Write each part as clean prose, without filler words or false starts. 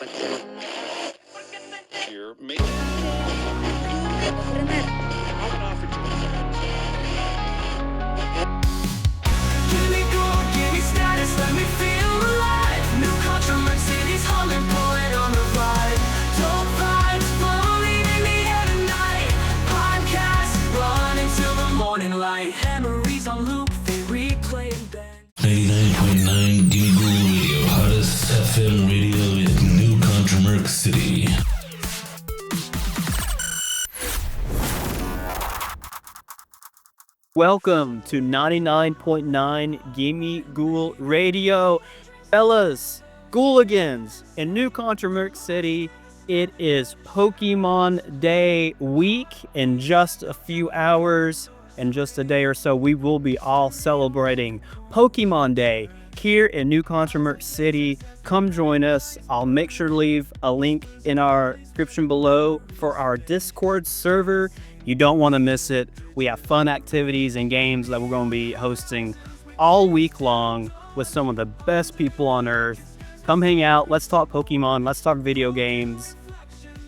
Here, Gimmighoul, give me status, let me feel alive. New Contramerc City's humming, pulling on the vibe. Dope vibes floating in the air tonight. Podcast running till the morning light. Memories on loop, they replay and bend. 99.9 Gimmighoul Radio, hottest FM radio in New Contramerc City. Welcome to 99.9 Gimmighoul Radio. Fellas, Ghouligans, in New Contramerc City, it is Pokemon Day week. In just a few hours, in just a day or so, we will be all celebrating Pokemon Day here in New Contramerc City. Come join us. I'll make sure to leave a link in our description below for our Discord server. You don't want to miss it. We have fun activities and games that we're going to be hosting all week long with some of the best people on earth. Come hang out. Let's talk Pokemon. Let's talk video games.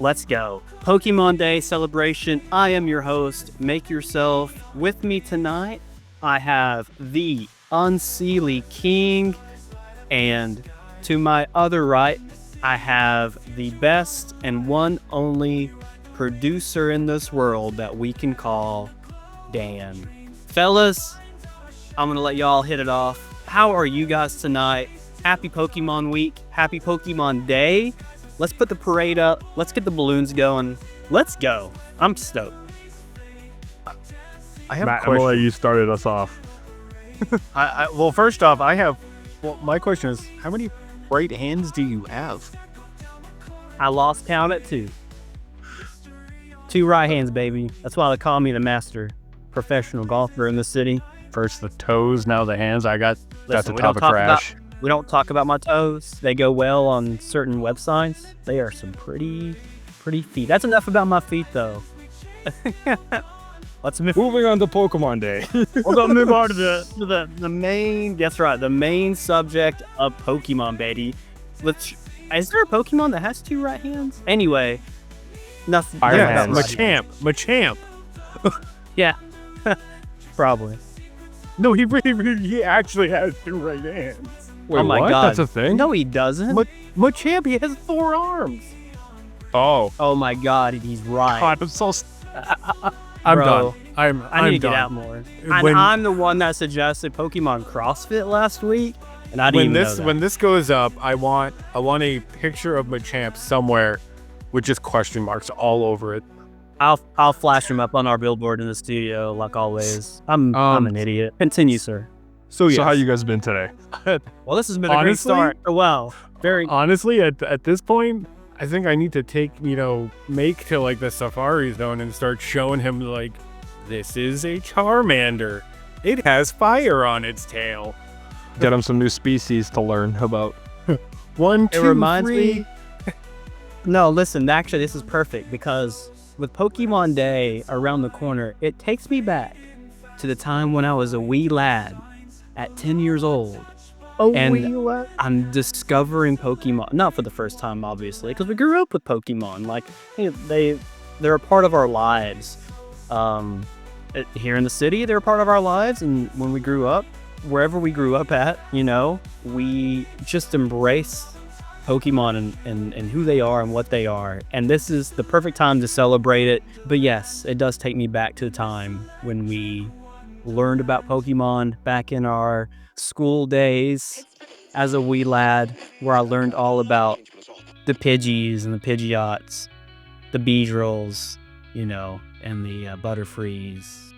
Let's go. Pokemon Day celebration. I am your host, Makeyourself. With me tonight, I have the Unseelie King. And to my other right, I have the best and one only producer in this world that we can call Dan. Fellas, I'm gonna let y'all hit it off. How are you guys tonight? Happy Pokemon week, happy Pokemon Day. Let's put the parade up, let's get the balloons going. Let's go. I'm stoked. I have Matt, a question. I'm gonna let you started us off. Well, first off, my question is, how many right hands do you have? I lost count at 2. 2 right hands, baby. That's why they call me the master professional golfer in the city. First the toes, now the hands. That's Listen, a top of crash. We don't talk about my toes. They go well on certain websites. They are some pretty feet. That's enough about my feet, though. Let's move. Moving on to Pokemon Day. We're gonna move on to the main. That's right, the main subject of Pokemon, baby. Is there a Pokemon that has 2 right hands? Anyway, nothing. Iron Yeah, Hands. Machamp. yeah, probably. No, he actually has 2 right hands. Wait, Oh my what? God. That's a thing? No, he doesn't. Machamp, he has 4 arms. Oh. Oh my God, he's right. God, I'm so. I'm Bro, done. I need to done. get out more. When- I'm the one that suggested Pokemon CrossFit last week, and I didn't even know that. When this goes up, I want a picture of Machamp somewhere with just question marks all over it. I'll flash him up on our billboard in the studio, like always. I'm an idiot. Continue, sir. So So how you guys been today? Well, this has been a great Honestly- start. Well, very. Honestly, at this point, I think I need to take, Make to like the Safari Zone and start showing him like, this is a Charmander. It has fire on its tail. Get him some new species to learn about. 1, 2, It reminds 3. me. No, listen. Actually, this is perfect because with Pokemon Day around the corner, it takes me back to the time when I was a wee lad at 10 years old. And I'm discovering Pokemon, not for the first time, obviously, because we grew up with Pokemon. Like, they're a part of our lives. Here in the city, they're a part of our lives, and when we grew up, wherever we grew up at, we just embrace Pokemon and who they are and what they are. And this is the perfect time to celebrate it. But yes, it does take me back to the time when we learned about Pokemon back in our school days as a wee lad, where I learned all about the Pidgeys and the Pidgeots, the Beedrills, and the Butterfrees.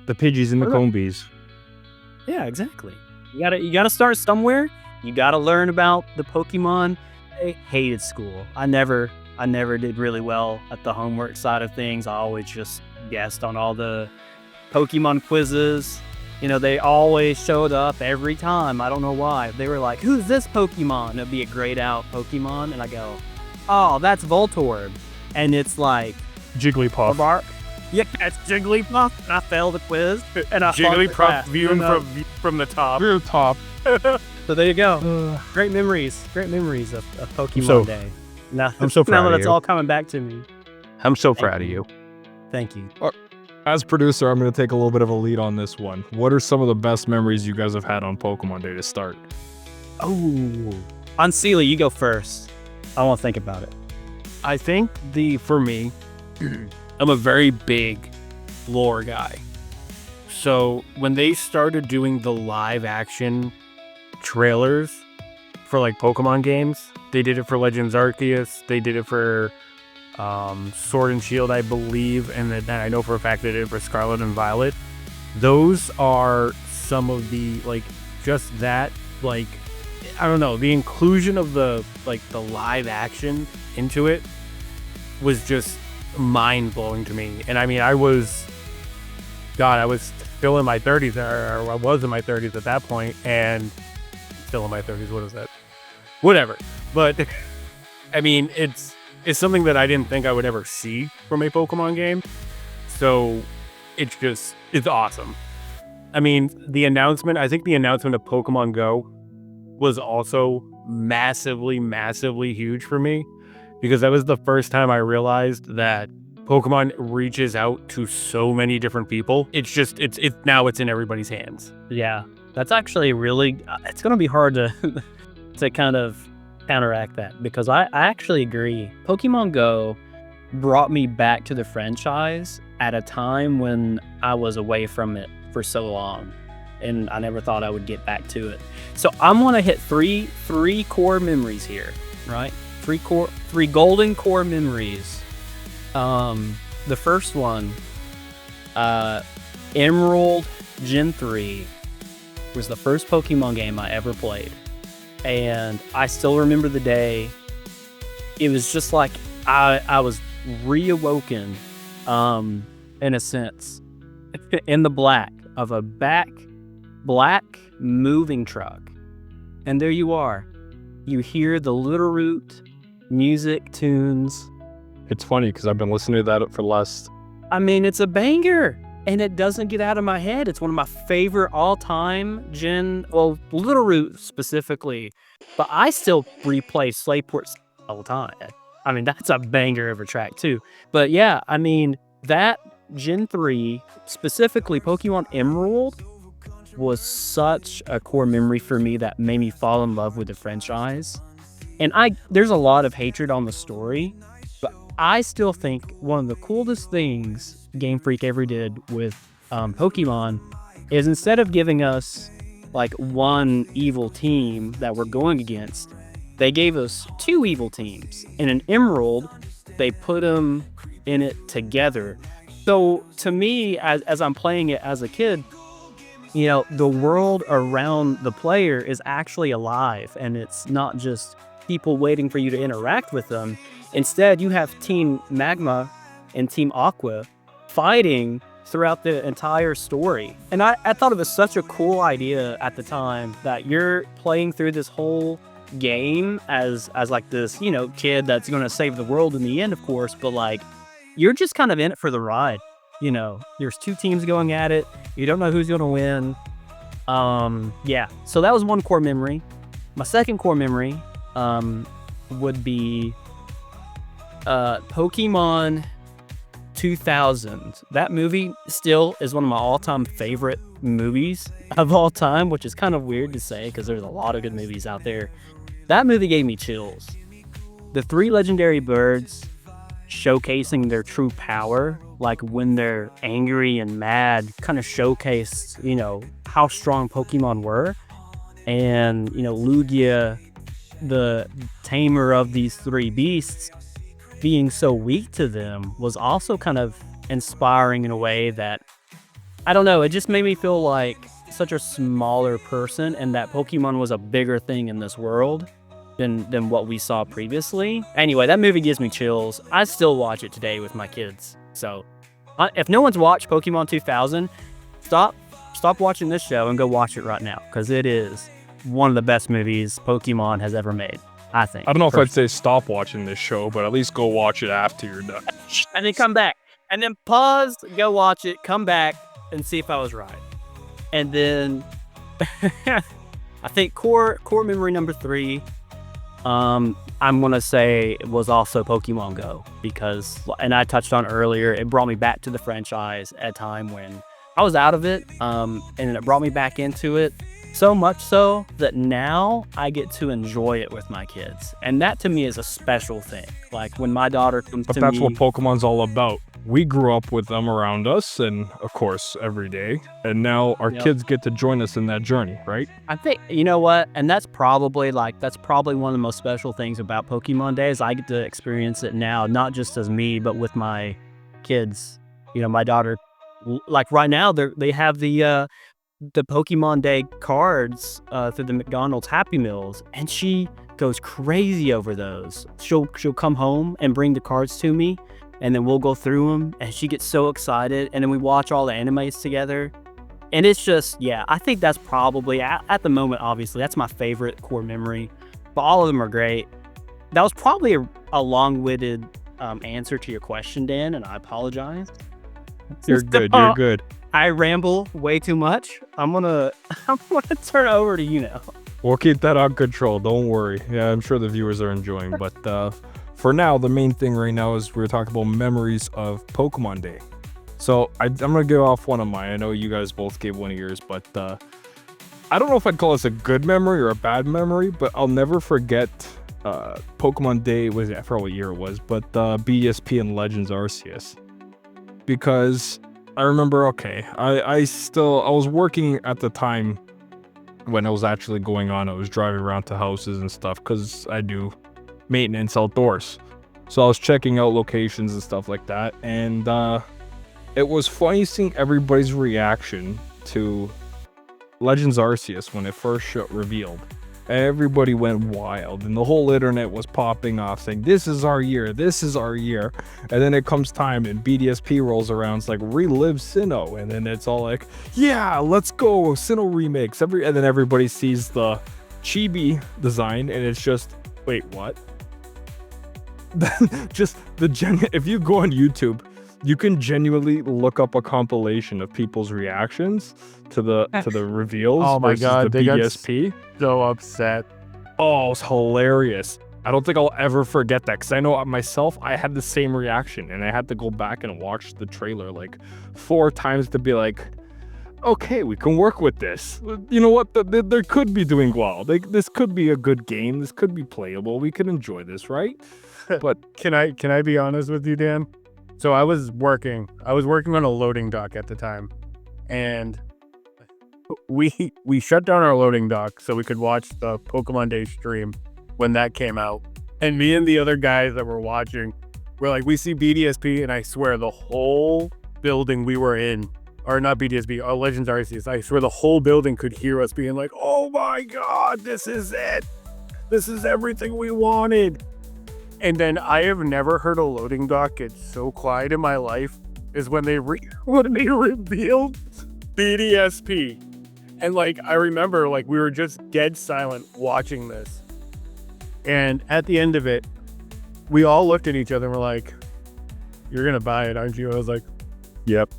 The Pidgeys and the Combees. Yeah, exactly. You gotta start somewhere. You gotta learn about the Pokemon. I hated school. I never did really well at the homework side of things. I always just guessed on all the Pokemon quizzes. They always showed up every time. I don't know why. They were like, who's this Pokemon? It'd be a grayed out Pokemon. And I go, oh, that's Voltorb. And it's like, Jigglypuff. Bark. Yeah, it's Jigglypuff. And I failed the quiz. And I Jigglypuff viewing from the top. Real top. So there you go. Great memories of Pokemon So- Day. Now, I'm so proud now of that it's you. all coming back to me. I'm so proud of you. Thank you. As producer, I'm going to take a little bit of a lead on this one. What are some of the best memories you guys have had on Pokemon Day to start? Oh, on Sealy, you go first. I want to think about it. I think for me, I'm a very big lore guy. So when they started doing the live action trailers for like Pokemon games, they did it for Legends Arceus, they did it for Sword and Shield, I believe, and then I know for a fact they did it for Scarlet and Violet. Those are some of the, like, just that, like, I don't know, the inclusion of the live action into it was just mind-blowing to me. And I mean, I was still in my 30s, or I was in my 30s at that point, and still in my 30s, what is that? Whatever. But, I mean, it's something that I didn't think I would ever see from a Pokemon game. So, it's awesome. I mean, I think the announcement of Pokemon Go was also massively, massively huge for me, because that was the first time I realized that Pokemon reaches out to so many different people. It's now it's in everybody's hands. Yeah, that's actually really, it's going to be hard to to kind of counteract that, because I actually agree. Pokemon Go brought me back to the franchise at a time when I was away from it for so long, and I never thought I would get back to it. So I'm going to hit three core memories here, right? Three golden core memories. The first one, Emerald Gen 3 was the first Pokemon game I ever played. And I still remember the day. It was just like I was reawoken, in a sense, in the black of a black moving truck. And there you are. You hear the Littleroot music tunes. It's funny because I've been listening to that for the last... I mean, it's a banger, and it doesn't get out of my head. It's one of my favorite all-time Littleroot specifically, but I still replay Slayport all the time. I mean, that's a banger of a track too. But yeah, I mean, that Gen 3, specifically Pokemon Emerald, was such a core memory for me that made me fall in love with the franchise. And there's a lot of hatred on the story, but I still think one of the coolest things Game Freak ever did with Pokemon is, instead of giving us like one evil team that we're going against, they gave us two evil teams. In an Emerald, they put them in it together. So to me, as I'm playing it as a kid, you know, the world around the player is actually alive, and it's not just people waiting for you to interact with them. Instead, you have Team Magma and Team Aqua fighting throughout the entire story. And I thought it was such a cool idea at the time, that you're playing through this whole game as like this, you know, kid that's going to save the world in the end, of course, but like, you're just kind of in it for the ride. You know, there's two teams going at it. You don't know who's going to win. Yeah, so that was one core memory. My second core memory would be Pokemon 2000. That movie still is one of my all-time favorite movies of all time, which is kind of weird to say because there's a lot of good movies out there. That movie gave me chills. The three legendary birds showcasing their true power, like when they're angry and mad, kind of showcased, you know, how strong Pokemon were. And, you know, Lugia, the tamer of these three beasts, being so weak to them was also kind of inspiring in a way that, I don't know, it just made me feel like such a smaller person, and that Pokemon was a bigger thing in this world than what we saw previously. Anyway, that movie gives me chills. I still watch it today with my kids. So if no one's watched Pokemon 2000, stop watching this show and go watch it right now, because it is one of the best movies Pokemon has ever made, I think. I don't know if I'd say stop watching this show, but at least go watch it after you're done. And then come back. And then pause, go watch it, come back, and see if I was right. And then I think core memory number 3 I'm gonna say it was also Pokemon Go because, and I touched on earlier, it brought me back to the franchise at a time when I was out of it, and it brought me back into it. So much so that now I get to enjoy it with my kids, and that to me is a special thing. Like when my daughter comes But to that's me, what Pokemon's all about. We grew up with them around us, and of course, every day. And now our Yep. kids get to join us in that journey, right? I think, you know what, and that's probably one of the most special things about Pokemon Day is I get to experience it now, not just as me, but with my kids. You know, my daughter, like right now, they have the Pokemon Day cards through the McDonald's Happy Meals, and she goes crazy over those. She'll come home and bring the cards to me, and then we'll go through them, and she gets so excited, and then we watch all the animes together. And it's just, yeah, I think that's probably, at the moment, obviously, that's my favorite core memory. But all of them are great. That was probably a long-winded answer to your question, Dan, and I apologize. You're good. You're good. I ramble way too much. I'm gonna turn it over to you now. We'll keep that on control. Don't worry. Yeah, I'm sure the viewers are enjoying. But for now, the main thing right now is we're talking about memories of Pokemon Day. So I'm gonna give off one of mine. I know you guys both gave one of yours, but I don't know if I'd call this a good memory or a bad memory. But I'll never forget Pokemon Day. I forgot what year it was, but BSP and Legends Arceus, because I remember. Okay, I was working at the time when it was actually going on. I was driving around to houses and stuff because I do maintenance outdoors. So I was checking out locations and stuff like that, and it was funny seeing everybody's reaction to Legends Arceus when it first revealed. Everybody went wild, and the whole internet was popping off saying, "This is our year, this is our year." And then it comes time, and BDSP rolls around. It's like, relive Sinnoh, and then it's all like, "Yeah, let's go, Sinnoh remakes." And then everybody sees the chibi design, and it's just, wait, what? Just if you go on YouTube, you can genuinely look up a compilation of people's reactions to the reveals. Oh my versus God, the they got BDSP. So upset. Oh, it's hilarious. I don't think I'll ever forget that, because I know myself, I had the same reaction, and I had to go back and watch the trailer like 4 times to be like, okay, we can work with this. You know what? There could be doing well. This could be a good game. This could be playable. We could enjoy this, right? But Can I be honest with you, Dan? So I was working on a loading dock at the time, and we shut down our loading dock so we could watch the Pokemon Day stream when that came out. And me and the other guys that were watching were like, we see BDSP, and I swear the whole building we were in, or not BDSP, Legends Arceus, I swear the whole building could hear us being like, "Oh my God, this is it. This is everything we wanted." And then I have never heard a loading dock get so quiet in my life is when they revealed BDSP. And like, I remember like we were just dead silent watching this. And at the end of it, we all looked at each other and were like, "You're going to buy it, aren't you?" I was like, "Yep."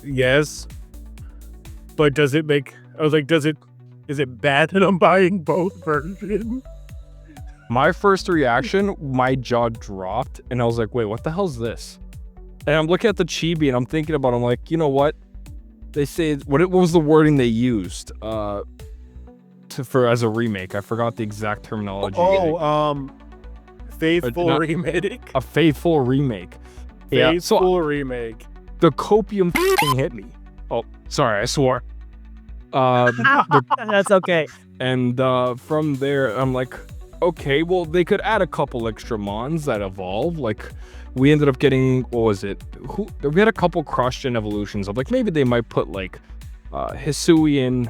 "Yes. But is it bad that I'm buying both versions?" my first reaction, my jaw dropped, and I was like, wait, what the hell's this? And I'm looking at the chibi, and I'm thinking about it. I'm like, you know what? They say, what was the wording they used as a remake? I forgot the exact terminology. Faithful remake. A faithful remake. Yeah. Faithful remake. The copium thing hit me. Oh, sorry, I swore. That's okay. And from there, I'm like, okay, well, they could add a couple extra mons that evolve. Like, we ended up getting, what was it? We had a couple cross-gen evolutions. I'm like, maybe they might put, like, Hisuian,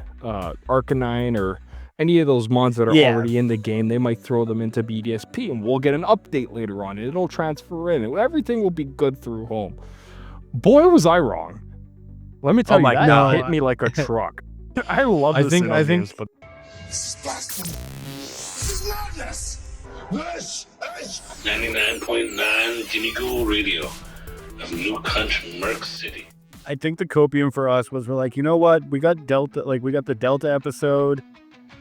Arcanine, or any of those mons that are already in the game. They might throw them into BDSP, and we'll get an update later on. It'll transfer in. Everything will be good through home. Boy, was I wrong. Let me tell you, that hit me like a truck. I love this. I think. But This is blasphemy. This is madness. This is 99.9 Gimmighoul Radio of New Contramerc City. I think the copium for us was we're like, you know what? We got the Delta episode,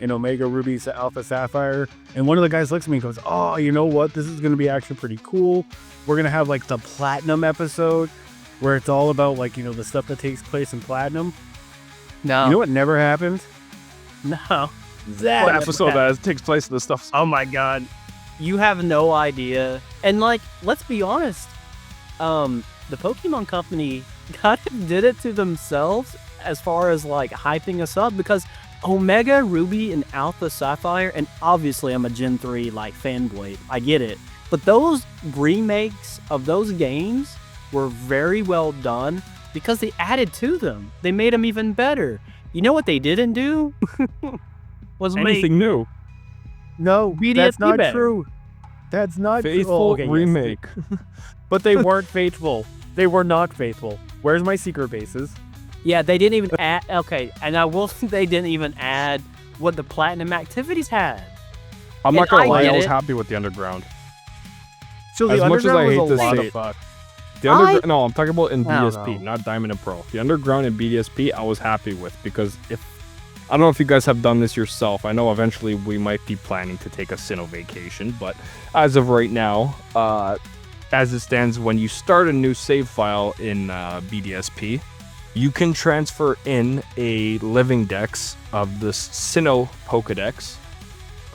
in Omega Ruby Alpha Sapphire. And one of the guys looks at me and goes, oh, you know what? This is going to be actually pretty cool. We're going to have like the Platinum episode where it's all about like, you know, the stuff that takes place in Platinum. No. You know what never happened? No. That What episode that takes place in the stuff? Oh my god. You have no idea. And like, let's be honest. The Pokemon Company kind of did it to themselves as far as like hyping us up, because Omega Ruby and Alpha Sapphire, and obviously I'm a Gen 3 like fanboy, I get it, but those remakes of those games were very well done because they added to them. They made them even better. You know what they didn't do? Was make Anything new? No, BDSP that's not better. true. That's not Faithful true. remake. But they weren't faithful. They were not faithful. Where's my secret bases? Yeah, they didn't even add. Okay, and I will say they didn't even add what the Platinum activities had. I'm not And gonna I lie, get I was it. happy with the Underground. So As the much as I Underground hate was to a lot say of it. fun. The Underground, no, I'm talking about in I don't BDSP, know. not Diamond and Pearl. The Underground and BDSP, I was happy with, because I don't know if you guys have done this yourself. I know eventually we might be planning to take a Sinnoh vacation, but as of right now, as it stands, when you start a new save file in BDSP, you can transfer in a living dex of the Sinnoh Pokedex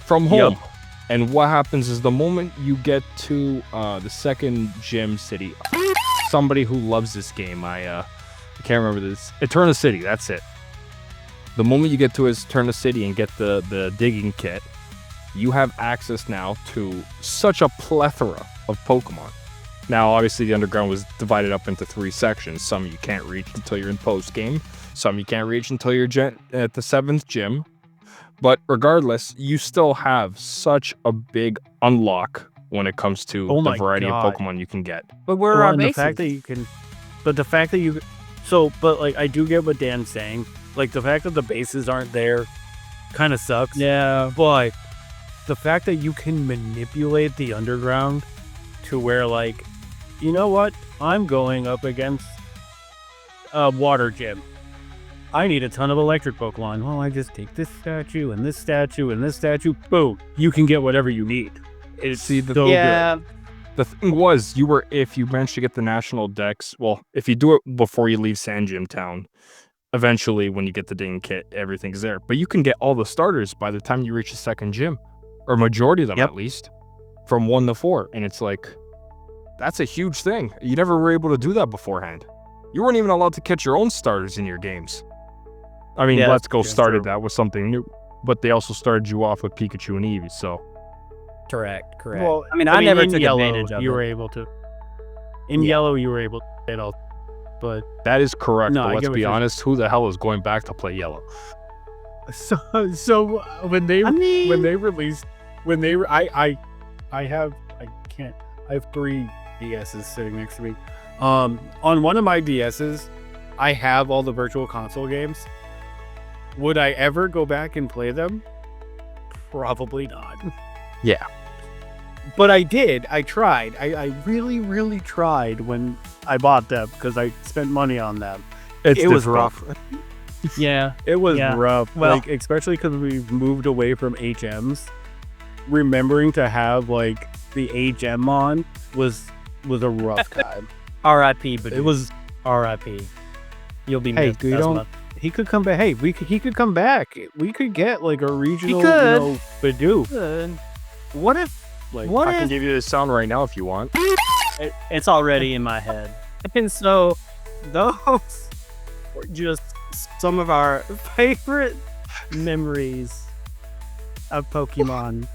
from home. Yep. And what happens is the moment you get to the second gym city, somebody who loves this game, I can't remember this, Eterna City, that's it. The moment you get to Eterna City and get the digging kit, you have access now to such a plethora of Pokemon. Now, obviously, the Underground was divided up into 3 sections. Some you can't reach until you're in post-game. Some you can't reach until you're at the 7th gym. But regardless, you still have such a big unlock when it comes to Oh the my variety God. of Pokemon you can get. But we're Well, our and the bases. fact that you can, but the fact that you, so, but like I do get what Dan's saying. Like the fact that the bases aren't there, kind of sucks. Yeah. But the fact that you can manipulate the Underground to where, like, you know what? I'm going up against a water gym. I need a ton of electric Pokemon. Well, I just take this statue and this statue and this statue. Boom. You can get whatever you need. It's See, the- so Yeah. The thing was, if you managed to get the national dex, well, if you do it before you leave Sand Gym Town, eventually when you get the ding kit, everything's there. But you can get all the starters by the time you reach the second gym, or majority of them Yep. at least, from 1 to 4. And it's like, that's a huge thing. You never were able to do that beforehand. You weren't even allowed to catch your own starters in your games. I mean, Yeah, Let's Go that's started true. that with something new, but they also started you off with Pikachu and Eevee, so. Correct. Well, I mean, I never in took yellow, advantage of you it. were able to. In Yeah. yellow, you were able to play it all. But That is correct, No, but I let's get what be you're- honest, who the hell is going back to play Yellow? so when they I mean, when they released when they I have I can't I have 3 DSs sitting next to me. On one of my DSs, I have all the virtual console games. Would I ever go back and play them? Probably not. Yeah. But I did. I tried. I really, really tried when I bought them because I spent money on them. It was rough. yeah. It was Yeah. rough. Well- Like, especially because we've moved away from HMs. Remembering to have like the HM on was a rough time. R.I.P. But It was. R.I.P. You'll be Hey, missed. we That's don't- my- He could come back. Hey, he could come back. We could get like a regional, could. Badoo. Good. What if? Like, What I if? can give you the sound right now if you want. It's already in my head. And so, those were just some of our favorite memories of Pokemon.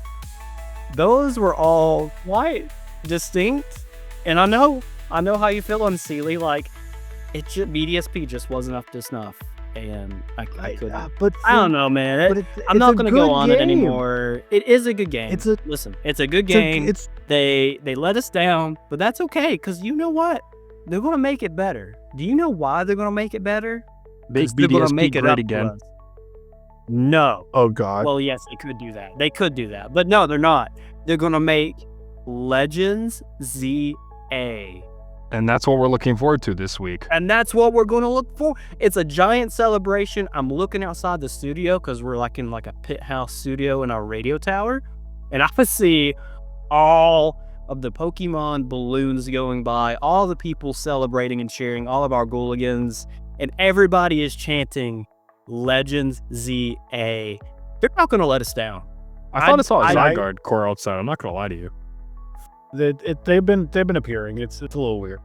Those were all quite distinct, and I know how you feel on Sealy. Like, BDSP just wasn't up to snuff, and I couldn't. but I don't know, man. But I'm not gonna go on it anymore. It is a good game. It's a- Listen. It's a good game. It's They let us down, but that's okay, because you know what? They're gonna make it better. Do you know why they're gonna make it better? Make 'Cause they're gonna BDSP make it great up again. to us. No. oh god. Well, yes, they could do that. They could do that, but no, they're not. They're gonna make Legends ZA And that's what we're looking forward to this week. And that's what we're going to look for. It's a giant celebration. I'm looking outside the studio because we're like in like a pit house studio in our radio tower. And I see all of the Pokemon balloons going by, all the people celebrating and cheering, all of our Ghouligans, and everybody is chanting Legends ZA. They're not going to let us down. I thought I saw a Zygarde core outside. I'm not going to lie to you. They've been appearing. It's a little weird.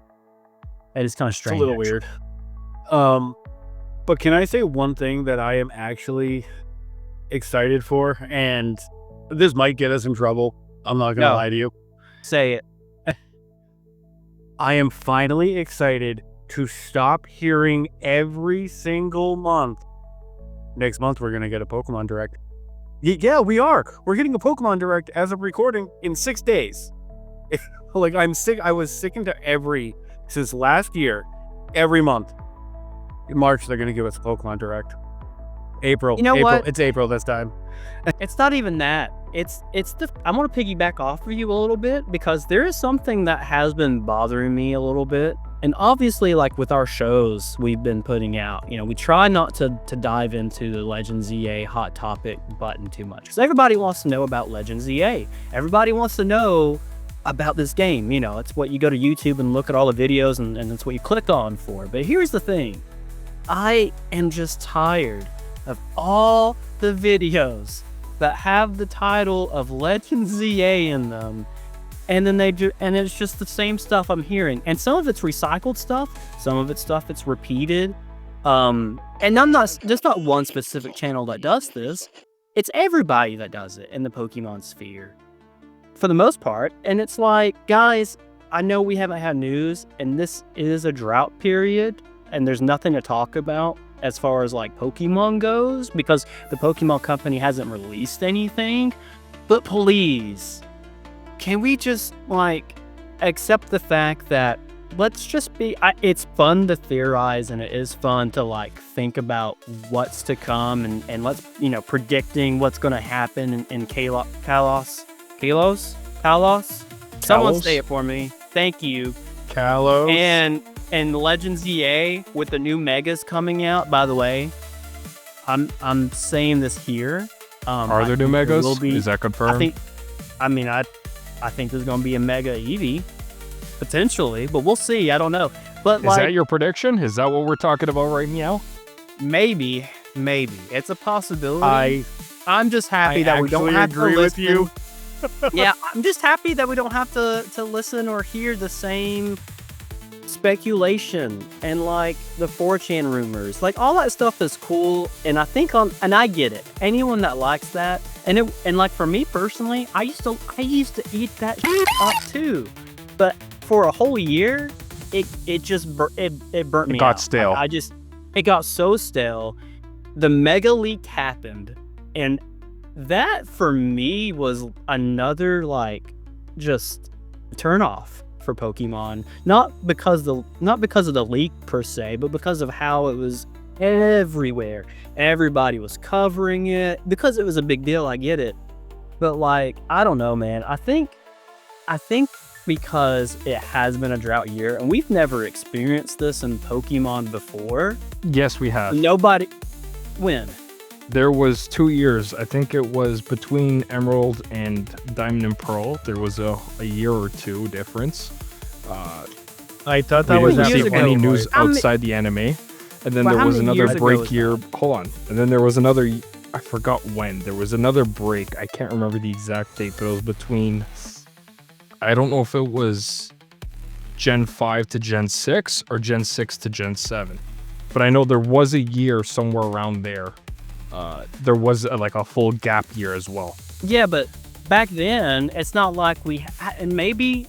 It is kind of strange. It's a little weird. But can I say one thing that I am actually excited for? And this might get us in trouble. I'm not going to lie to you. Say it. I am finally excited to stop hearing every single month. Next month, we're going to get a Pokemon Direct. Yeah, we are. We're getting a Pokemon Direct as of recording in 6 days. Like, I'm sick. I was sticking to since last year, every month. In March, they're going to give us a Pokemon Direct. April. You know what? It's April this time. It's not even that. I want to piggyback off of you a little bit because there is something that has been bothering me a little bit. And obviously, like with our shows we've been putting out, we try not to dive into the Legends EA hot topic button too much. Because everybody wants to know about Legends EA. Everybody wants to know about this game. It's what you go to YouTube and look at all the videos and it's what you click on for. But here's the thing. I am just tired of all the videos that have the title of Legends ZA in them, and then it's just the same stuff I'm hearing, and some of it's recycled stuff, some of it's stuff that's repeated, and there's not one specific channel that does this. It's everybody that does it in the Pokemon sphere, for the most part. And it's like, guys, I know we haven't had news, and this is a drought period, and there's nothing to talk about as far as like Pokemon goes, because the Pokemon company hasn't released anything. But please, can we just like accept the fact that it's fun to theorize, and it is fun to like think about what's to come, and let's, predicting what's going to happen in Kalos. Someone say it for me. Thank you. Kalos. And Legends EA with the new Megas coming out. By the way, I'm saying this here. Are there new Megas? Is that confirmed? I think there's going to be a Mega Eevee, potentially, but we'll see. I don't know. But is that your prediction? Is that what we're talking about right now? Maybe it's a possibility. I'm just happy that we don't have to listen. With you. Yeah, I'm just happy that we don't have to listen or hear the same speculation and like the 4chan rumors. Like, all that stuff is cool, and I get it. Anyone that likes that, and like for me personally, I used to eat that shit up too, but for a whole year, it burnt me out. It got stale. It got so stale. The Mega Leak happened, and that for me was another like just turn off for Pokemon, not because of the leak per se, but because of how it was everywhere. Everybody was covering it because it was a big deal. I get it, but like, I don't know, man. I think because it has been a drought year, and we've never experienced this in Pokemon before. Yes, we have. When? There was 2 years. I think it was between Emerald and Diamond and Pearl. There was a year or two difference. I thought that we was didn't see any news boys. outside the anime. And then there was another break year. Hold on. And then there was another, I forgot when. There was another break. I can't remember the exact date, but it was between, I don't know if it was Gen 5 to Gen 6 or Gen 6 to Gen 7. But I know there was a year somewhere around there. There was like a full gap year as well. Yeah, but back then, it's not like and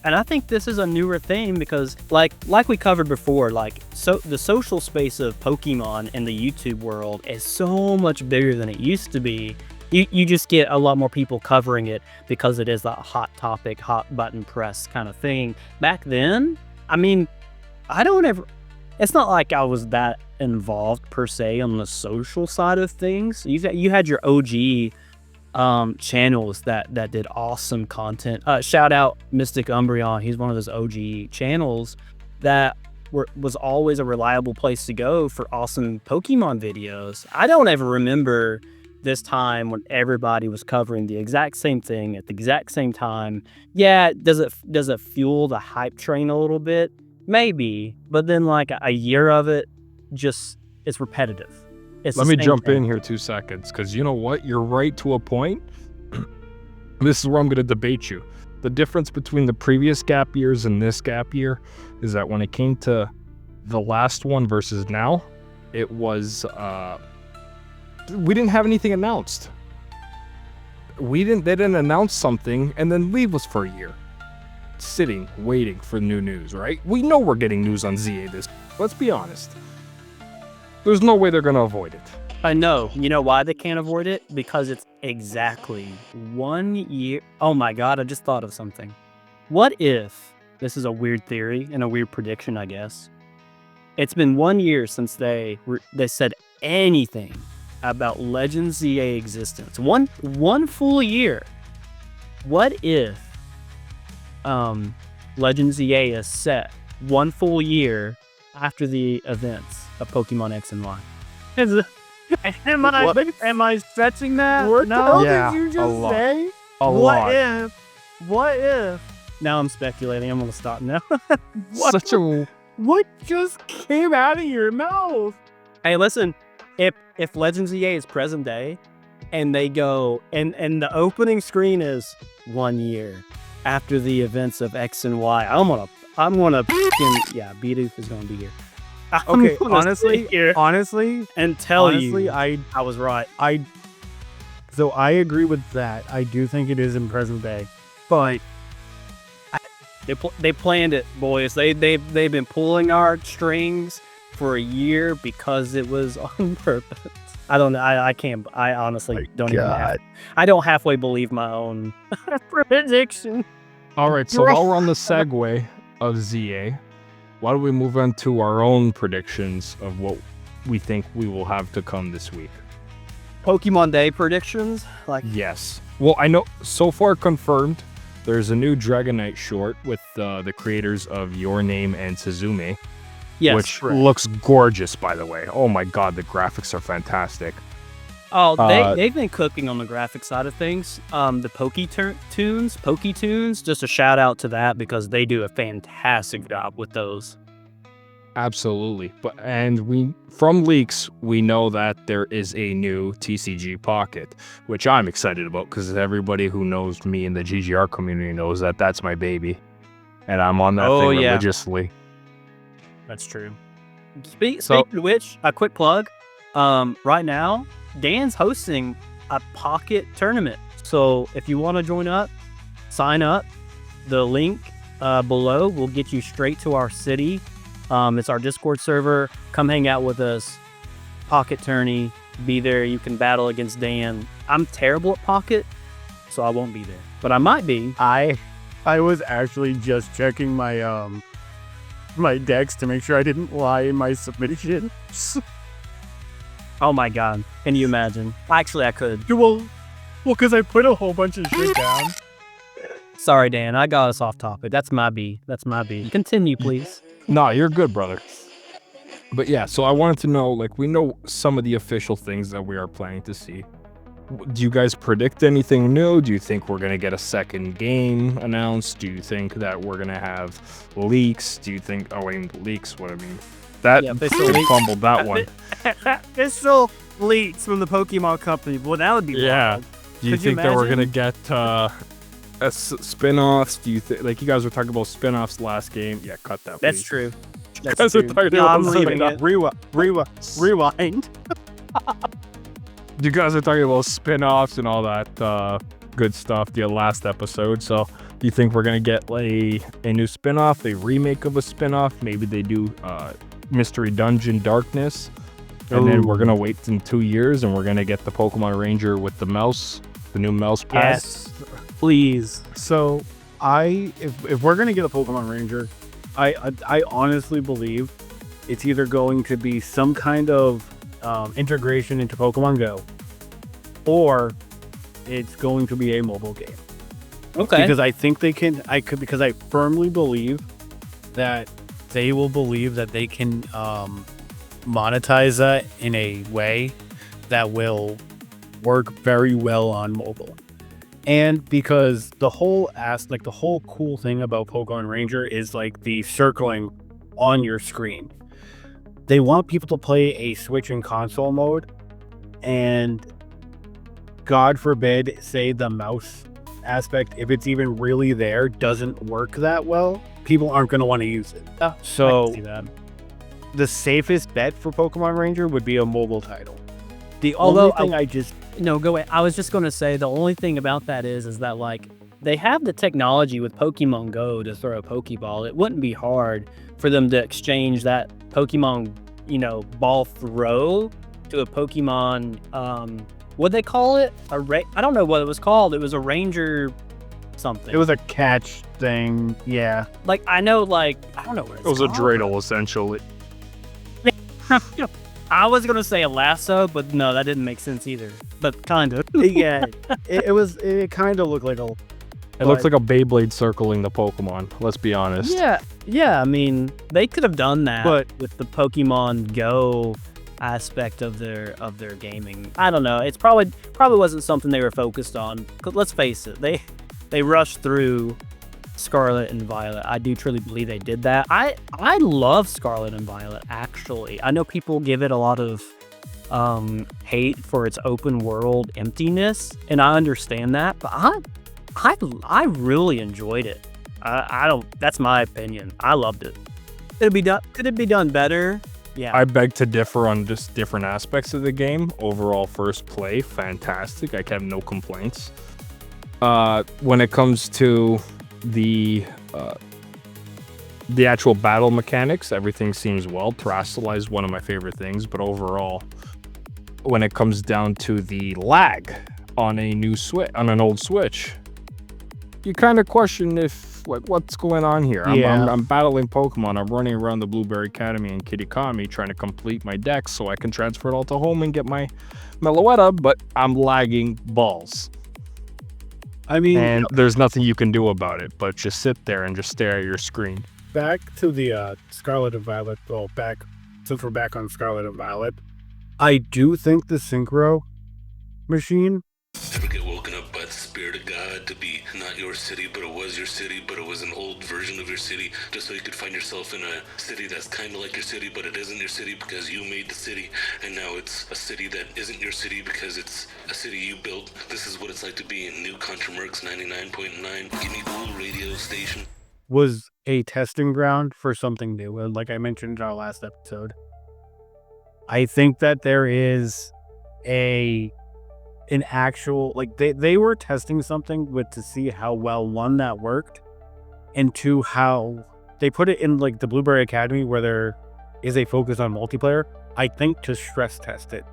I think this is a newer thing, because like we covered before, like, so the social space of Pokemon in the YouTube world is so much bigger than it used to be. You just get a lot more people covering it because it is that hot topic, hot button press kind of thing. Back then, it's not like I was that involved per se on the social side of things. You had your OG channels that did awesome content. Shout out Mystic Umbreon. He's one of those OG channels. that was always a reliable place to go for awesome Pokemon videos. I don't ever remember this time when everybody was covering the exact same thing at the exact same time. Yeah, does it fuel the hype train a little bit? Maybe, but then like a year of it, just it's repetitive. Let me jump in here 2 seconds, because you know what? You're right to a point. This is where I'm going to debate you. The difference between the previous gap years and this gap year is that when it came to the last one versus now, it was we didn't have anything announced. They didn't announce something and then leave us for a year, sitting waiting for new news. Right? We know we're getting news on ZA this. Let's be honest. There's no way they're gonna avoid it. I know. You know why they can't avoid it? Because it's exactly 1 year. Oh my God! I just thought of something. What if this is a weird theory and a weird prediction? I guess it's been 1 year since they said anything about Legends ZA existence. One full year. What if Legends ZA is set 1 full year after the events of Pokemon X and Y? Am I stretching that? What No. the hell did you a just lot. say? What if? Now I'm speculating. I'm gonna stop now. What just came out of your mouth? Hey, listen. If Legends EA is present day, and they go and the opening screen is 1 year after the events of X and Y, I'm gonna yeah, Bidoof is gonna be here. Okay, honestly, And tell honestly, you, I was right. So I agree with that. I do think it is in present day, but They planned it, boys. They've been pulling our strings for a year because it was on purpose. I don't know. I can't. I honestly don't even. I don't halfway believe my own prediction. All right, so while we're on the segue of ZA, why don't we move on to our own predictions of what we think we will have to come this week? Pokemon Day predictions, like Yes. Well, I know so far confirmed. There's a new Dragonite short with the creators of Your Name and Suzume, yes, which looks gorgeous, by the way. Oh my god, the graphics are fantastic. Oh, they've been cooking on the graphic side of things. The Poketunes, just a shout out to that because they do a fantastic job with those. Absolutely. From leaks, we know that there is a new TCG Pocket, which I'm excited about because everybody who knows me in the GGR community knows that that's my baby. And I'm on that thing religiously. That's true. Speaking of which, a quick plug. Right now, Dan's hosting a Pocket tournament. So if you want to join up, sign up. The link below will get you straight to our city. It's our Discord server. Come hang out with us. Pocket tourney. Be there. You can battle against Dan. I'm terrible at Pocket, so I won't be there. But I might be. I was actually just checking my my decks to make sure I didn't lie in my submission. Oh my god. Can you imagine? Actually, I could. Well, because I put a whole bunch of shit down. Sorry, Dan. I got us off topic. That's my B. Continue, please. No, you're good, brother. But yeah, so I wanted to know, we know some of the official things that we are planning to see. Do you guys predict anything new? Do you think we're going to get a second game announced? Do you think that we're going to have leaks? Do you think... Oh, wait, leaks, what I mean. That fumbled that one. Official leaks from the Pokemon Company. Well, that would be wild. Do you think that we're going to get spin-offs? Do you think... you guys were talking about spin-offs last game. Yeah, cut that, please. That's true. That's true. I'm leaving it. Rewind. You guys are talking about spin-offs and all that good stuff the last episode. So do you think we're going to get a new spin-off, a remake of a spin-off? Maybe they do Mystery Dungeon Darkness. And then we're going to wait in 2 years and we're going to get the Pokemon Ranger with the mouse, the new mouse pad. Yes, please. So if we're gonna get a Pokemon Ranger, I honestly believe it's either going to be some kind of integration into Pokemon Go, or it's going to be a mobile game. Okay. Because I think they can. Because I firmly believe that they will believe that they can monetize that in a way that will work very well on mobile. And because the whole the whole cool thing about Pokemon Ranger is like the circling on your screen. They want people to play a Switch and console mode, and God forbid, say the mouse aspect, if it's even really there, doesn't work that well, people aren't going to want to use it. So the safest bet for Pokemon Ranger would be a mobile title. The only thing I was just going to say the only thing about that is that like they have the technology with Pokemon Go to throw a Pokeball. It wouldn't be hard for them to exchange that Pokemon, ball throw to a Pokemon. What'd they call it? I don't know what it was called. It was a Ranger something. It was a catch thing. Yeah. Like I know, I don't know what it's It was a called. dreidel, essentially. I was gonna say a lasso, but no, that didn't make sense either. But kind of. Yeah. It kind of looked like a. It looks like a Beyblade circling the Pokemon. Let's be honest. Yeah. I mean, they could have done that, But- with the Pokemon Go aspect of their gaming. I don't know. It's probably wasn't something they were focused on. 'Cause let's face it, they rushed through Scarlet and Violet. I do truly believe they did that. I love Scarlet and Violet, actually. I know people give it a lot of hate for its open world emptiness, and I understand that, but I really enjoyed it. I don't. That's my opinion. I loved it. Could it be done better? Yeah. I beg to differ on just different aspects of the game. Overall, first play, fantastic. I have no complaints. When it comes to the actual battle mechanics, everything seems well. Terrestrial is one of my favorite things, but overall, when it comes down to the lag on an old Switch, you kind of question what's going on here. I'm battling Pokemon. I'm running around the Blueberry Academy and Kitakami trying to complete my deck so I can transfer it all to home and get my Meloetta, but I'm lagging balls. I mean, And there's nothing you can do about it, but just sit there and just stare at your screen. back to the Scarlet and Violet. Well, since we're back on Scarlet and Violet, I do think the Synchro machine. Ever get woken up by the spirit of God to be not your city, but it was your city, but it was an old version of your city, just so you could find yourself in a city that's kind of like your city, but it isn't your city because you made the city, and now it's a city that isn't your city because it's a city you built. This is what it's like to be in New Contramerc's 99.9 Gimmighoul Radio Station. Was a testing ground for something new. And like I mentioned in our last episode, I think that there is an actual, they were testing something to see how well, one, that worked, and two, how they put it in the Blueberry Academy where there is a focus on multiplayer, I think, to stress test it,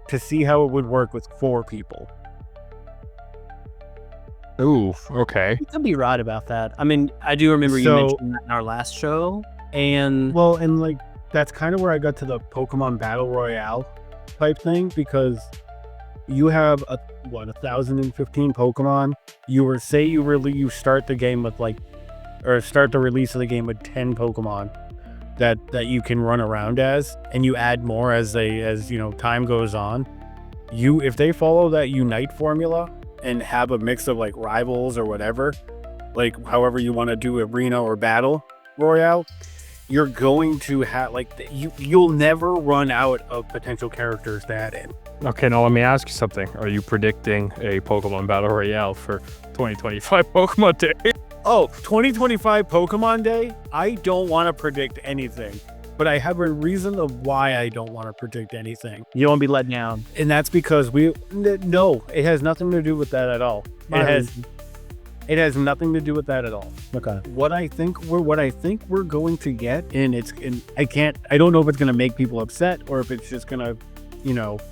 to see how it would work with 4 people. Ooh, okay. You could be right about that. I mean, I do remember you mentioned that in our last show, and Well, and that's kind of where I got to the Pokemon Battle Royale type thing, because you have 1,015 Pokemon. You start the game with or start the release of the game with 10 Pokemon that you can run around as, and you add more as time goes on. If they follow that Unite formula and have a mix of rivals or whatever, however you want to do arena or battle royale, you're going to have you'll never run out of potential characters to add in. Okay, now let me ask you something. Are you predicting a Pokemon Battle Royale for 2025 Pokemon Day? Oh, 2025 Pokemon Day? I don't want to predict anything, but I have a reason of why I don't want to predict anything. you don't want to be let down. And that's because no, it has nothing to do with that at all. It has nothing to do with that at all. Okay. What I think we're going to get, I don't know if it's going to make people upset or if it's just going to,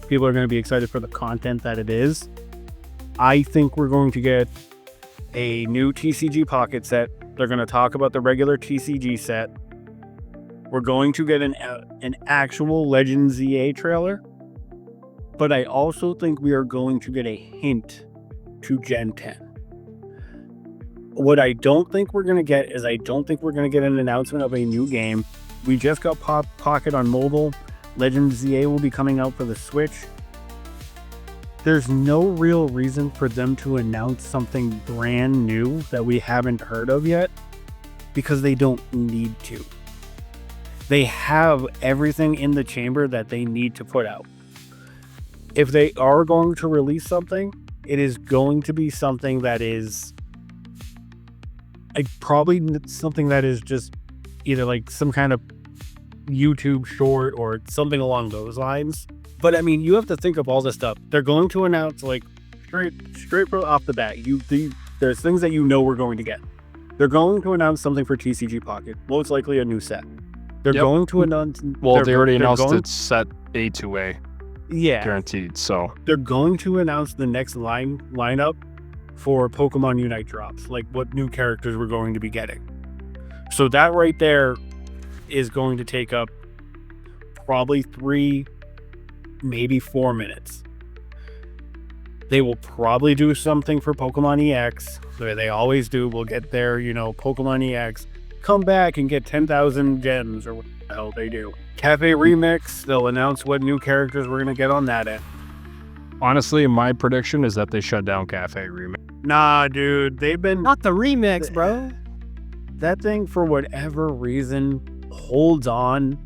people are going to be excited for the content that it is. I think we're going to get a new TCG Pocket set. They're going to talk about the regular TCG set. We're going to get an actual Legends ZA trailer. But I also think we are going to get a hint to Gen 10. What I don't think we're going to get is I don't think we're going to get an announcement of a new game. We just got Pocket on mobile. Legend ZA will be coming out for the Switch. There's no real reason for them to announce something brand new that we haven't heard of yet because they don't need to. They have everything in the chamber that they need to put out. If they are going to release something, it is going to be something that is probably something that is just either like some kind of YouTube short or something along those lines. But I mean, you have to think of all this stuff. They're going to announce like straight off the bat. There's things that you know we're going to get. They're going to announce something for TCG Pocket, most likely a new set. They're going to announce. Well, they already announced it's set A to A. Yeah, guaranteed. So they're going to announce the next lineup for Pokemon Unite drops, like what new characters we're going to be getting. So that right there is going to take up probably 3, maybe 4 minutes. They will probably do something for Pokemon EX, the way they always do. We'll get their, Pokemon EX, come back and get 10,000 gems, or what the hell they do. Cafe Remix, they'll announce what new characters we're going to get on that end. honestly, my prediction is that they shut down Cafe Remix. Nah, dude, they've been... Not the remix, bro. That thing, for whatever reason, holds on,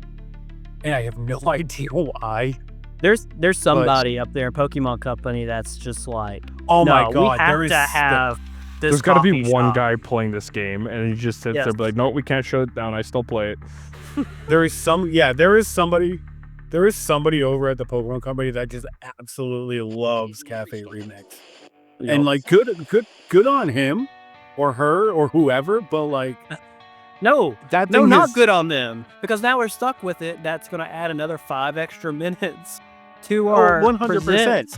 and I have no idea why. There's somebody up there, Pokemon Company, that's just like, oh no, my god, we have to have this. There's got to be coffee one shop. guy playing this game, and he just sits there, be like, "No, we can't shut it down. I still play it." There is somebody over at the Pokemon Company that just absolutely loves Cafe Remix, and like, good on him, or her, or whoever. But like, No, that no, thing not is- good on them, because now we're stuck with it. That's going to add another 5 extra minutes to our 100%. presents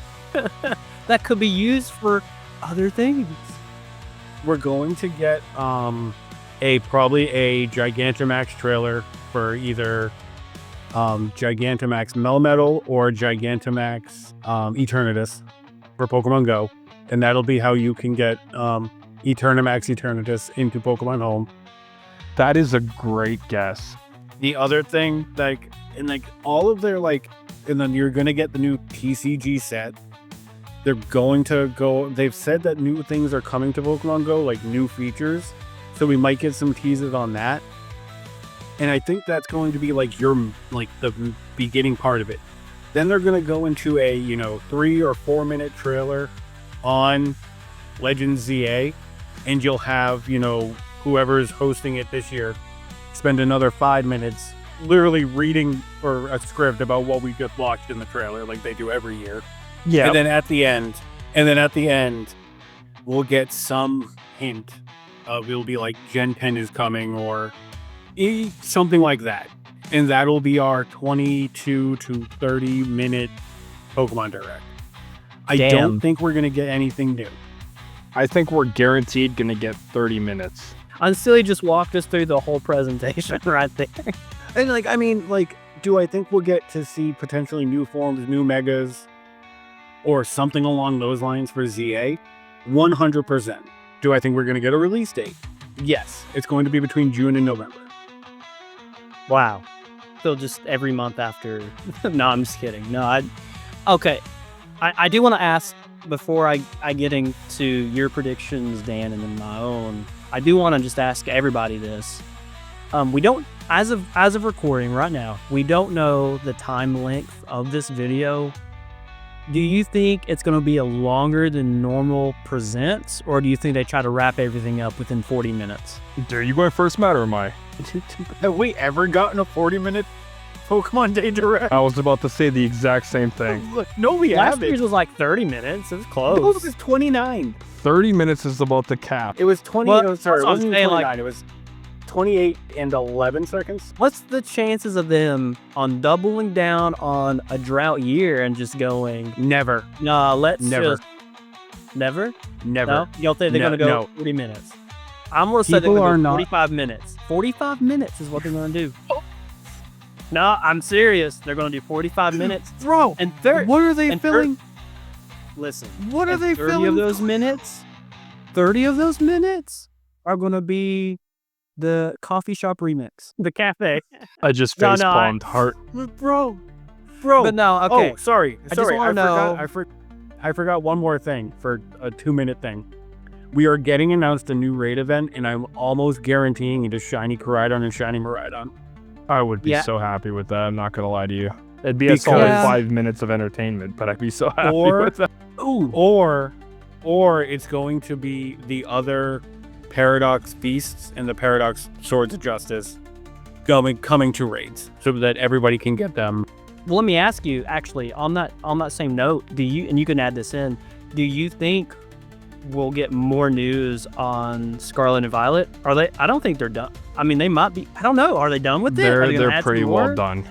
that could be used for other things. We're going to get probably a Gigantamax trailer for either Gigantamax Melmetal or Gigantamax Eternatus for Pokemon Go, and that'll be how you can get Eternamax Eternatus into Pokemon Home. That is a great guess. The other thing, all of their and then you're gonna get the new TCG set. They're going to go. They've said that new things are coming to Pokemon Go, like new features. So we might get some teases on that. And I think that's going to be the beginning part of it. Then they're gonna go into a 3 or 4 minute trailer on Legends ZA, and you'll have whoever's hosting it this year spend another 5 minutes literally reading for a script about what we just watched in the trailer, like they do every year. Yeah. And then at the end, we'll get some hint of, it'll be like Gen 10 is coming or something like that. And that'll be our 22 to 30 minute Pokemon Direct. I don't think we're going to get anything new. I think we're guaranteed going to get 30 minutes. Unsilly just walked us through the whole presentation right there. And do I think we'll get to see potentially new forms, new megas, or something along those lines for ZA? 100%. Do I think we're going to get a release date? Yes. It's going to be between June and November. Wow. So just every month after. No, I'm just kidding. No, okay. I do want to ask, before I get into your predictions, Dan, and then my own, I do want to just ask everybody this. We don't, as of recording right now, we don't know the time length of this video. Do you think it's going to be a longer than normal presents, or do you think they try to wrap everything up within 40 minutes? Are you going first, Matt, or am I? Have we ever gotten a 40-minute Pokemon Day Direct? I was about to say the exact same thing. No, we Last haven't. year's was like 30 minutes. It was close. No, it was 29. 30 minutes is about the cap. It was 20. Well, Oh, sorry, it that's what I'm wasn't saying, 29. It was 28 and 11 seconds. What's the chances of them on doubling down on a drought year and just going, Never. nah, let's Never. just... Never? Never. No? You don't think they're No, going to go no. 40 minutes? I'm going to say they're People going are to go not- 45 minutes. 45 minutes is what they're going to do. No, I'm serious. They're going to do 45 minutes. Bro, And 30. what are they and filling? Listen. What are and they 30 filling? of those minutes? 30 of those minutes are going to be the coffee shop remix, the cafe. I just No, face no, palmed heart. Bro. But no, okay. Oh, sorry. I just Sorry. wanna know- I forgot one more thing for a 2-minute thing. We are getting announced a new raid event, and I'm almost guaranteeing it is Shiny Koraidon and Shiny Miraidon. I would be Yeah. so happy with that. I'm not gonna lie to you. It'd be a Because- solid Yeah. 5 minutes of entertainment, but I'd be so happy Or- with that. Or it's going to be the other Paradox Beasts and the Paradox Swords of Justice coming to raids so that everybody can get them. Well, let me ask you, actually, on that same note, do you, and you can add this in, do you think we'll get more news on Scarlet and Violet? Are they? I don't think they're done. I mean, they might be. I don't know. Are they done with it? Are they gonna They're add some pretty more? well done.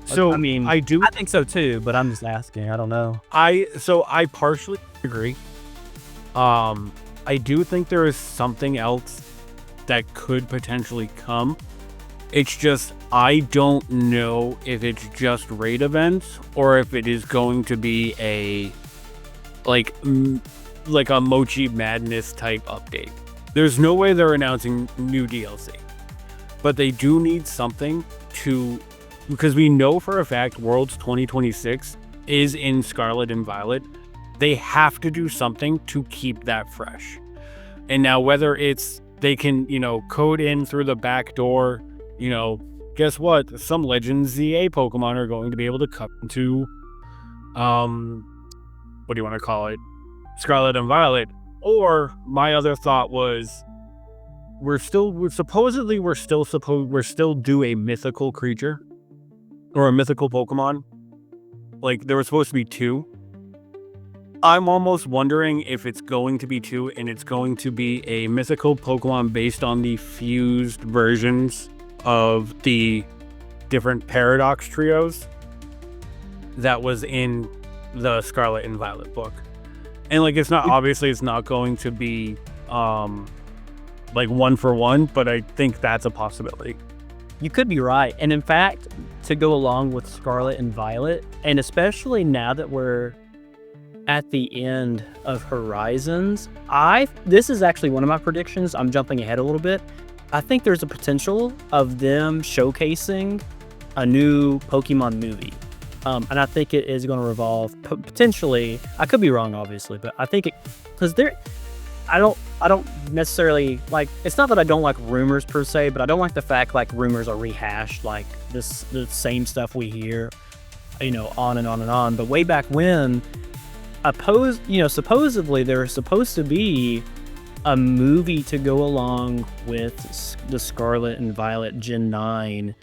So I mean, I do I think so too, but I'm just asking. I don't know. I partially agree. I do think there is something else that could potentially come. It's just I don't know if it's just raid events or if it is going to be a like a Mochi Madness type update. There's no way they're announcing new DLC, but they do need something to, because we know for a fact Worlds 2026 is in Scarlet and Violet. They have to do something to keep that fresh. And now whether it's they can, code in through the back door, guess what? Some Legends ZA Pokemon are going to be able to come to, what do you want to call it? Scarlet and Violet. Or my other thought was, we're still due a mythical creature or a mythical Pokemon. Like there was supposed to be 2. I'm almost wondering if it's going to be 2 and it's going to be a mythical Pokemon based on the fused versions of the different Paradox trios that was in the Scarlet and Violet book. And it's not going to be like 1-for-1, but I think that's a possibility. You could be right. And in fact, to go along with Scarlet and Violet, and especially now that we're at the end of Horizons, this is actually one of my predictions. I'm jumping ahead a little bit. I think there's a potential of them showcasing a new Pokemon movie. And I think it is going to revolve potentially. I could be wrong, obviously, but I think it, because I don't necessarily like. It's not that I don't like rumors per se, but I don't like the fact rumors are rehashed, the same stuff we hear, on and on and on. But way back when, supposedly there was supposed to be a movie to go along with the Scarlet and Violet Gen 9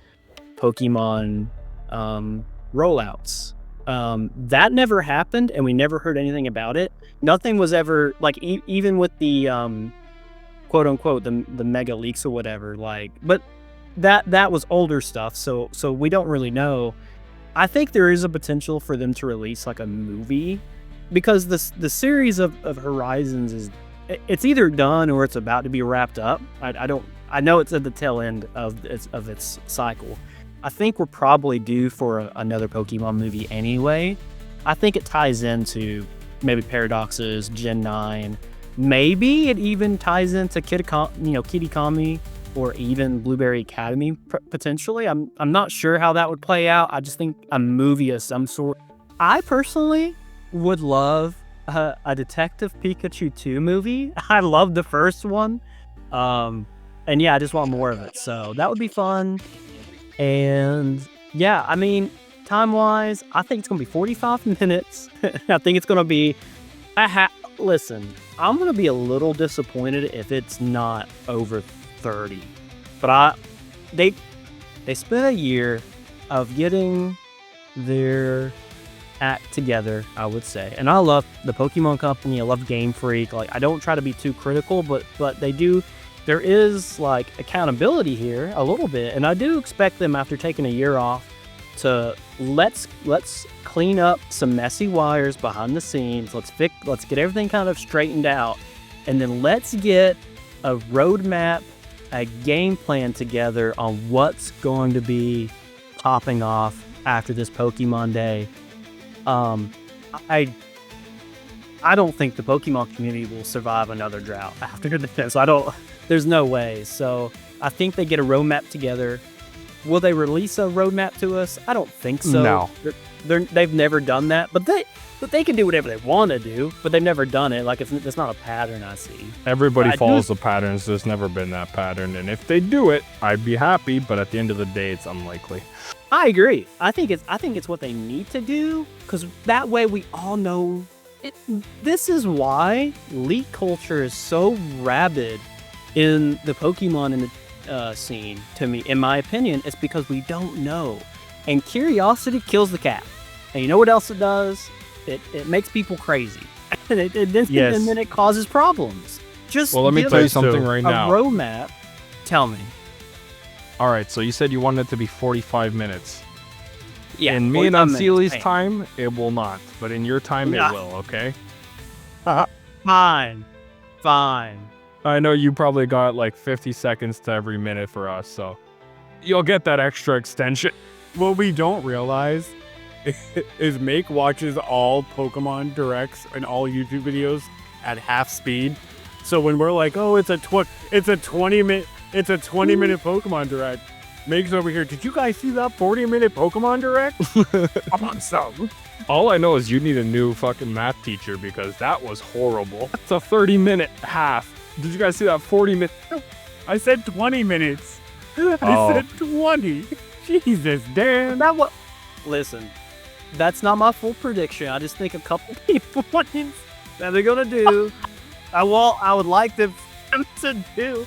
Pokemon rollouts. That never happened, and we never heard anything about it. Nothing was ever even with the quote unquote the mega leaks or whatever. But that was older stuff, so we don't really know. I think there is a potential for them to release a movie, because the series of Horizons it's either done or it's about to be wrapped up. I know it's at the tail end of its cycle. I think we're probably due for another Pokemon movie anyway. I think it ties into maybe Paradox's Gen 9. Maybe it even ties into Kitakami or even Blueberry Academy potentially. I'm not sure how that would play out. I just think a movie of some sort. I personally would love a Detective Pikachu 2 movie. I love the first one. And yeah, I just want more of it. So that would be fun. And yeah, I mean, time-wise, I think it's going to be 45 minutes. I think it's going to be... Listen, I'm going to be a little disappointed if it's not over 30. But they spent a year of getting their act together, I would say. And I love the Pokemon Company. I love Game Freak. I don't try to be too critical, but they do... There is accountability here a little bit, and I do expect them, after taking a year off, to let's clean up some messy wires behind the scenes. Let's get everything kind of straightened out, and then let's get a roadmap, a game plan together on what's going to be popping off after this Pokemon Day. I I don't think the Pokemon community will survive another drought after this. There's no way. So I think they get a roadmap together. Will they release a roadmap to us? I don't think so. No. They've never done that, but they can do whatever they want to do, but they've never done it. Like, it's not a pattern I see. Everybody I follows the patterns. There's never been that pattern. And if they do it, I'd be happy. But at the end of the day, it's unlikely. I agree. I think it's what they need to do, because that way we all know it. This is why leak culture is so rabid in the Pokemon in the scene. To me, in my opinion, it's because we don't know, and curiosity kills the cat. And you know what else it does? It makes people crazy, and then it causes problems. Well, let me tell you something right now. A roadmap. Tell me. All right, so you said you wanted it to be 45 minutes. Yeah. In me and Anseeli's Fine. time, it will not. But in your time, it will, okay? Fine. I know you probably got like 50 seconds to every minute for us, so you'll get that extra extension. What we don't realize is Make watches all Pokemon Directs and all YouTube videos at half speed. So when we're like, oh, it's a 20-minute Pokemon Direct, Make's over here. Did you guys see that 40-minute Pokemon Direct? I'm on some. All I know is you need a new fucking math teacher because that was horrible. It's a 30-minute half. Did you guys see that 40-minute? I said 20 minutes. I said 20. Jesus, Dan. Listen, that's not my full prediction. I just think a couple people that they're gonna do. I would like them to do.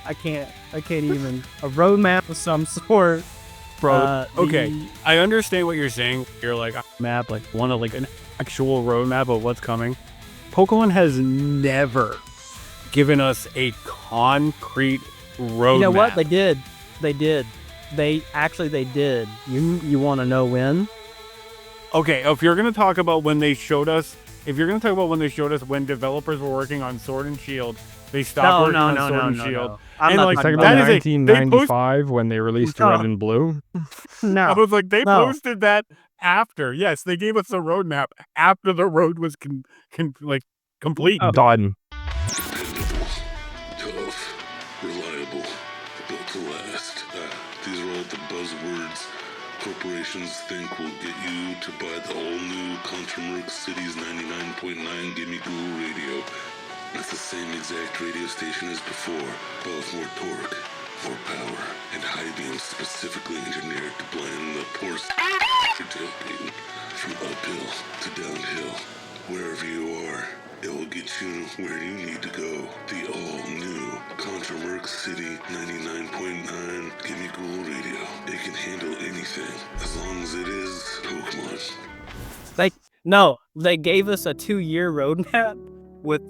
I can't even. A roadmap of some sort. Bro, okay. I understand what you're saying. You're like, map, like, want like an actual roadmap of what's coming. Pokemon has never given us a concrete roadmap. You know what? They did. They did. You want to know when? Okay, if you're gonna talk about when they showed us, when developers were working on Sword and Shield, they stopped working on Sword and Shield. I'm And, not like, talking Talking about about that is 1995 when they released No. Red and Blue. No. I was like, they No. posted that after. Yes, they gave us a roadmap after the road was complete. Done. Dependable, tough, reliable, built to last. These are all the buzzwords corporations think will get you to buy the all-new Contramerc City's 99.9 Gimmighoul Radio. It's the same exact radio station as before, but with more torque, more power, and high beams specifically engineered to blend the poor tailgating from uphill to downhill. Wherever you are, it will get you where you need to go. The all-new Contramerc City 99.9 Gimmighoul Radio. It can handle anything, as long as it is Pokemon. They gave us a 2-year roadmap with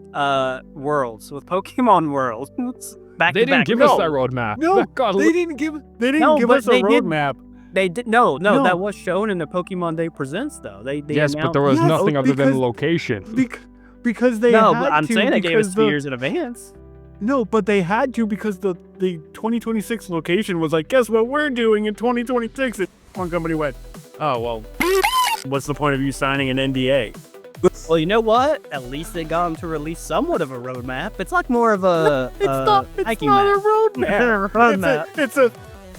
worlds, with Pokemon worlds. Back They to didn't back. give us that roadmap. No, God, they didn't give No, but us a they did. roadmap. They did no, No. that was shown in the Pokemon Day Presents though. They Yes, but there was Yes, nothing other than because- the location. Because they no, had but I'm to, saying they gave us because 2 years in advance. No, but they had to because the 2026 location was like, guess what we're doing in 2026? And one company went, oh, well, what's the point of you signing an NDA? Well, you know what? At least they got them to release somewhat of a roadmap. It's like more of a It's not a roadmap.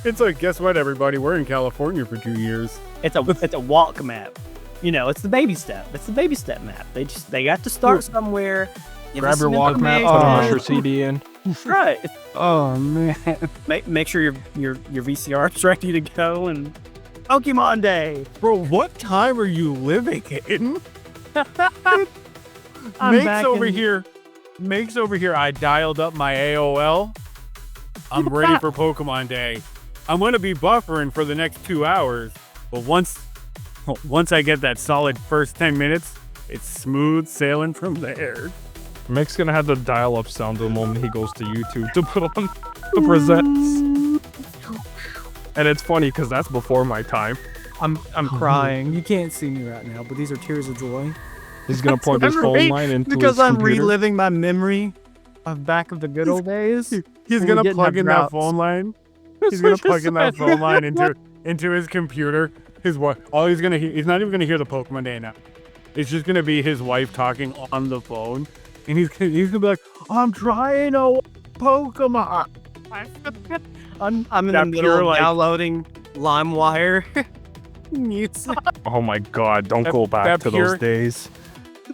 It's a guess what, everybody? We're in California for 2 years. It's a walk map. You know, it's the baby step. It's the baby step map. They got to start somewhere. Give Grab us your some walk map, put information. your CD in. Right. Oh, man. Make sure your VCR is ready to go and Pokemon Day. Bro, what time are you living in? I'm Make's back over in- here. Make's over here. I dialed up my AOL. I'm ready for Pokemon Day. I'm going to be buffering for the next 2 hours. But once I get that solid first 10 minutes, it's smooth sailing from there. Mick's gonna have the dial-up sound the moment he goes to YouTube to put on the presents. And it's funny because that's before my time. I'm crying. You can't see me right now, but these are tears of joy. He's gonna plug his phone line into because his I'm computer. reliving my memory of back of the good old days. He's When going we to get plug in that droughts. phone line. He's going to plug in that phone line into his computer. All he's going to hear, he's not even going to hear the Pokemon Day now. it's just gonna be his wife talking on the phone, and he's gonna be like, "I'm trying a Pokemon." I'm in the That middle pure, of like- downloading LimeWire. Mutes. Oh my god, don't go back that to pure- those days.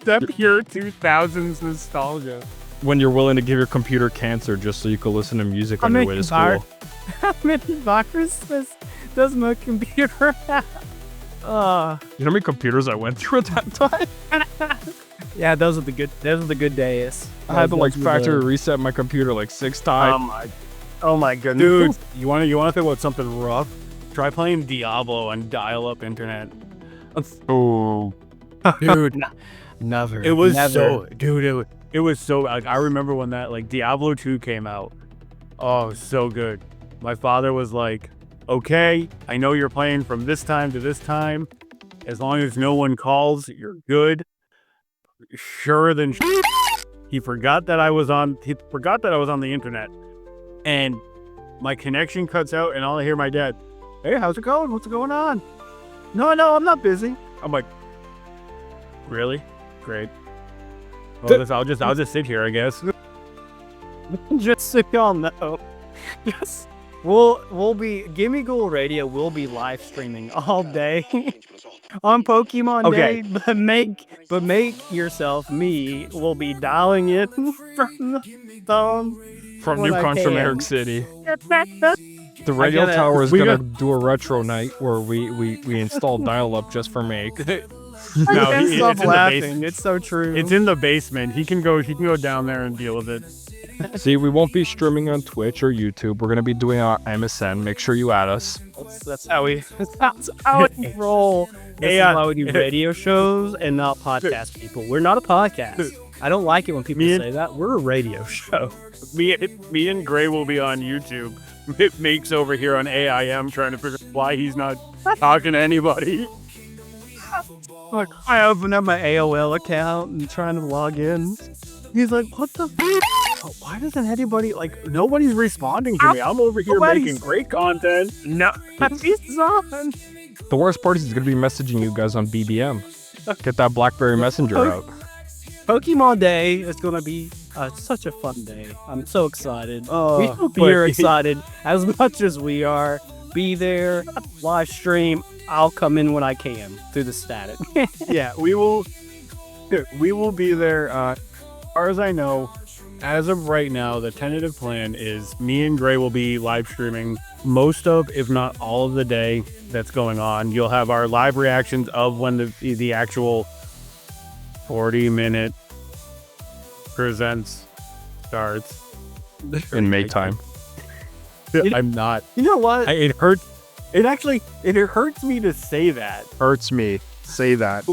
That pure 2000s nostalgia. When you're willing to give your computer cancer just so you can listen to music on your way to school. How many viruses does my computer have? You know how many computers I went through at that time? Yeah, those are the good days. I had to like Those were factory the- reset my computer like 6 times. Oh my goodness. Dude, you want to think about something rough? Try playing Diablo on dial-up internet. Oh. Dude, Never. it was Never. so, dude, it was so, like, I remember when that, like, Diablo 2 came out. Oh, it was so good. My father was like, okay, I know you're playing from this time to this time. As long as no one calls, you're good. Sure than he forgot that I was on the internet. And my connection cuts out and all I hear my dad, "Hey, how's it going? What's going on?" No, I'm not busy. I'm like, really? Great. Well, I'll just sit here, I guess. Just so y'all know. Yes. We'll be Gimmighoul Radio will be live streaming all day on Pokemon Okay. Day. But make yourself me will be dialing it from the phone. From When New I can. Contramerc City. The radio gotta- tower is we gonna got- do a retro night where we install dial-up just for Make. I No, can't it's stop in the laughing. basement. It's so true. It's in the basement. He can go down there and deal with it. See, we won't be streaming on Twitch or YouTube. We're gonna be doing our MSN. Make sure you add us. That's how we roll. This is why we do radio shows and not podcast people. We're not a podcast. I don't like it when people Me and- say that. We're a radio show. Me and Gray will be on YouTube. Make's over here on AIM trying to figure out why he's not talking to anybody. Like, I open up my AOL account and trying to log in. He's like, what the why doesn't anybody, like, nobody's responding to me? I'm over here Nobody's- making great content. No, he's on. The worst part is he's gonna be messaging you guys on BBM. Get that BlackBerry Messenger out. Pokemon Day is going to be such a fun day. I'm so excited. Oh, we hope but- you're excited as much as we are. Be there, live stream. I'll come in when I can through the static. Yeah, we will be there. As far as I know, as of right now, the tentative plan is me and Gray will be live streaming most of, if not all of the day that's going on. You'll have our live reactions of when the actual 40-minute presents starts. In May time. I'm not. You know what? It hurts. It hurts me to say that. Hurts me. Say that.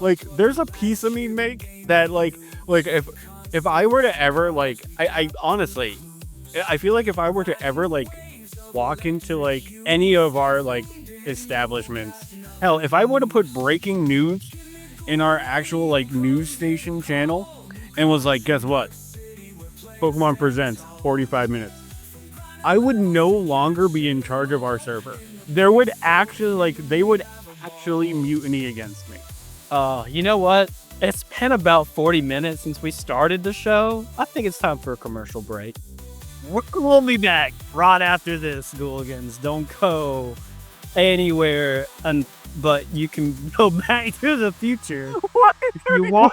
Like there's a piece of me make that like if I were to ever like I honestly I feel like if I were to ever like walk into like any of our like establishments, hell, if I were to put breaking news in our actual like news station channel and was like, guess what, Pokemon presents 45 minutes, I would no longer be in charge of our server. They would actually mutiny against me. You know what? It's been about 40 minutes since we started the show. I think it's time for a commercial break. We'll be back right after this, Gooligans. Don't go anywhere, but you can go back to the future. What? If you want.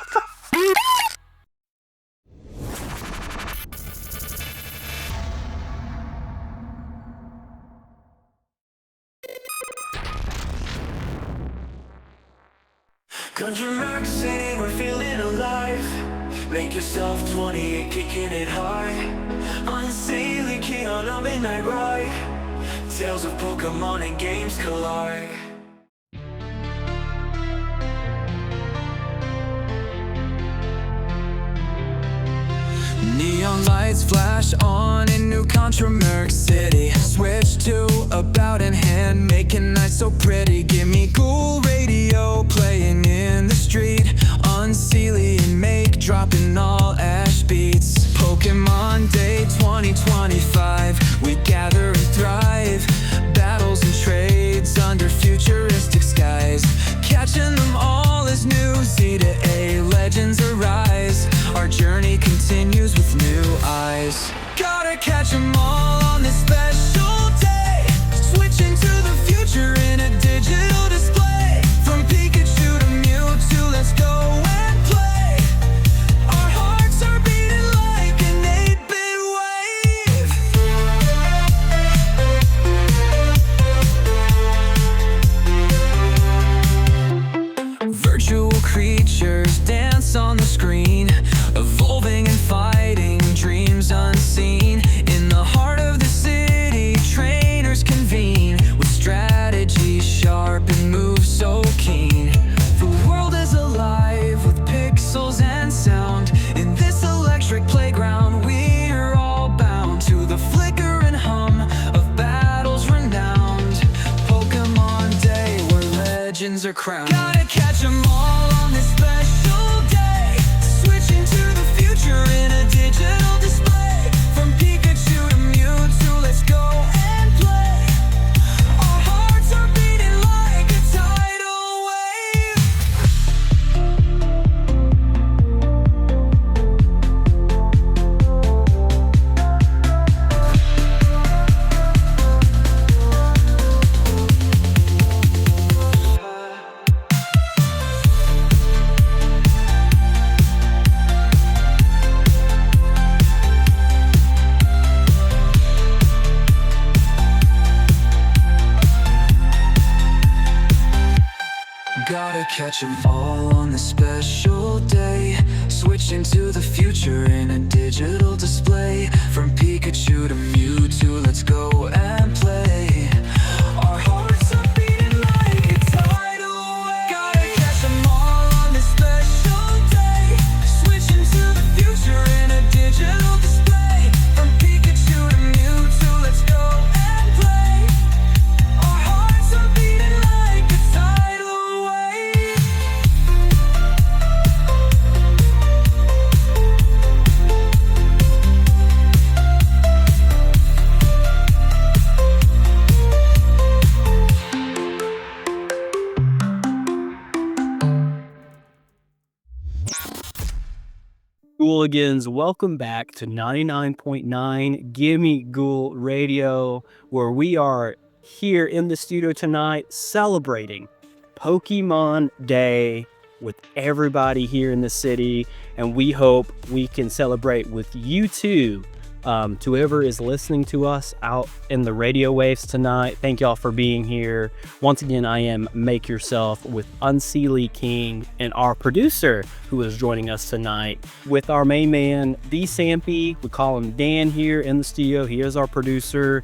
Contramerc City, we're feeling alive. Make yourself 28, kicking it hard. Unseelie king on a midnight ride. Tales of Pokemon and games collide. Neon lights flash on in New Contramerc City. Switch to a bout in hand, making nights so pretty. Gimmighoul Radio playing in the street. Unseelie and Make dropping all ash beats. Pokemon Day 2025, we gather and thrive. Battles and trades under futuristic skies. Catching them all is new. Gotta catch 'em all on this special day. Switching to the future in a digital display. From Pikachu to Mewtwo, let's go and play. Our hearts are beating like an 8-bit wave. Virtual creatures dance on the screen, evolving and fighting dreams unseen. In the heart of the city, trainers convene with strategy sharp and moves so keen. The world is alive with pixels and sound. In this electric playground, we're all bound to the flicker and hum of battles renowned. Pokemon Day, where legends are crowned. Gotta catch 'em all on this special day. Switching to the future in a digital display. From Pikachu to Mewtwo, let's go and play. Our hearts are beating like a tidal wave. Gotta catch 'em all on this special day. Switching to the future in a digital display. From Pikachu to Mewtwo, let's go and play. Our hearts are beating like a tidal wave. Gotta catch 'em all on this special day. Switching to the future in a digital display. From Pikachu to Mewtwo, let's go and play. Our hearts are beating like a tidal wave. Ghouligans, welcome back to 99.9 Gimmighoul Radio, where we are here in the studio tonight celebrating Pokemon Day with everybody here in the city, and we hope we can celebrate with you too. To whoever is listening to us out in the radio waves tonight, thank y'all for being here. Once again, I am Makeyourself with Unseelie King and our producer who is joining us tonight with our main man, D Sampy. We call him Dan here in the studio. He is our producer.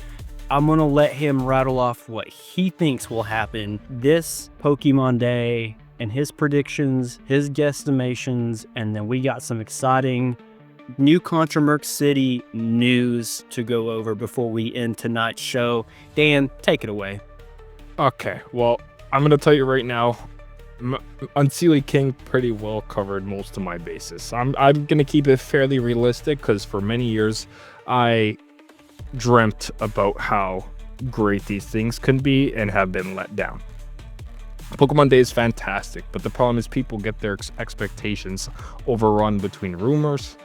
I'm going to let him rattle off what he thinks will happen this Pokemon Day and his predictions, his guesstimations, and then we got some exciting new Contramerc City news to go over before we end tonight's show. Dan, take it away. Okay, well, I'm going to tell you right now, Unseelie King pretty well covered most of my bases. I'm going to keep it fairly realistic because for many years, I dreamt about how great these things can be and have been let down. Pokemon Day is fantastic, but the problem is people get their expectations overrun between rumors,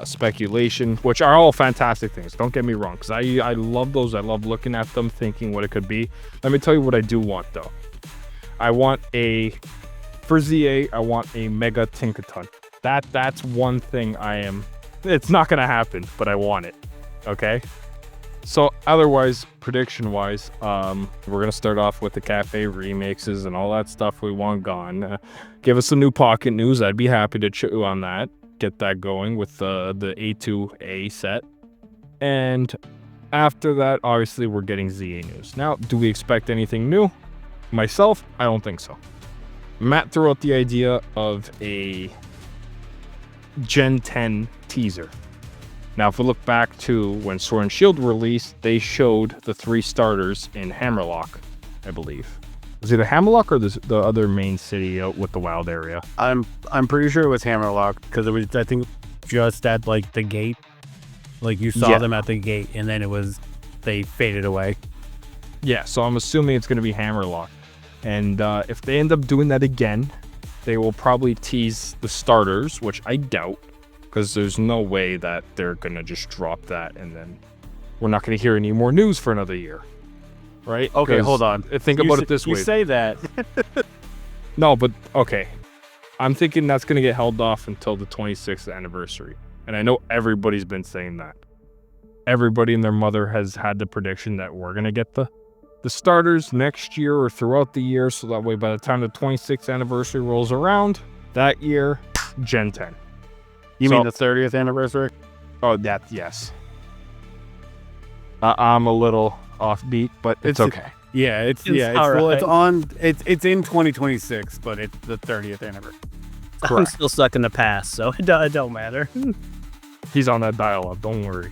speculation, which are all fantastic things. Don't get me wrong, because I love those. I love looking at them, thinking what it could be. Let me tell you what I do want, though. I want for ZA, I want a Mega Tinkaton. That's one thing it's not going to happen, but I want it. Okay? So otherwise, prediction-wise, we're going to start off with the cafe remixes and all that stuff we want gone. Give us some new Pocket News. I'd be happy to chew on that. Get that going with the A2A set. And after that, obviously, we're getting ZA news. Now, do we expect anything new? Myself, I don't think so. Matt threw out the idea of a Gen 10 teaser. Now, if we look back to when Sword and Shield released, they showed the 3 starters in Hammerlock, I believe. Was it the Hammerlock or the other main city out with the wild area? I'm pretty sure it was Hammerlock because it was, I think, just at like the gate. Like you saw them at the gate, and then they faded away. Yeah, so I'm assuming it's going to be Hammerlock. And if they end up doing that again, they will probably tease the starters, which I doubt. because there's no way that they're gonna just drop that and then we're not gonna hear any more news for another year, right? Okay, 'Cause hold on. Think about it this way. You say that. No, but okay. I'm thinking that's gonna get held off until the 26th anniversary, and I know everybody's been saying that. Everybody and their mother has had the prediction that we're gonna get the starters next year or throughout the year, so that way by the time the 26th anniversary rolls around that year, Gen 10. You So- mean the 30th anniversary? Oh, that, yes. I'm a little offbeat, but it's okay. Yeah, it's in 2026, but it's the 30th anniversary. I'm Correct. still stuck in the past, so it don't matter. He's on that dial-up, don't worry.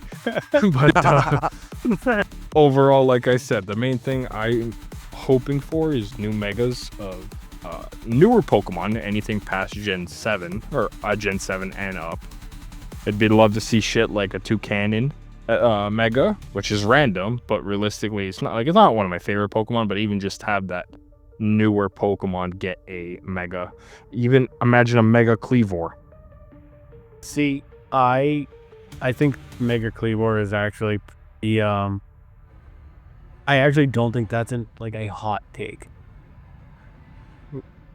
But overall, like I said, the main thing I'm hoping for is new megas of newer Pokemon, anything past Gen 7, or Gen 7 and up. I'd be love to see shit like a Toucannon mega, which is random, but realistically, it's not one of my favorite Pokemon, but even just have that newer Pokemon get a mega. Even imagine a Mega Cleavor. See, I think Mega Cleavor is actually the I actually don't think that's a hot take.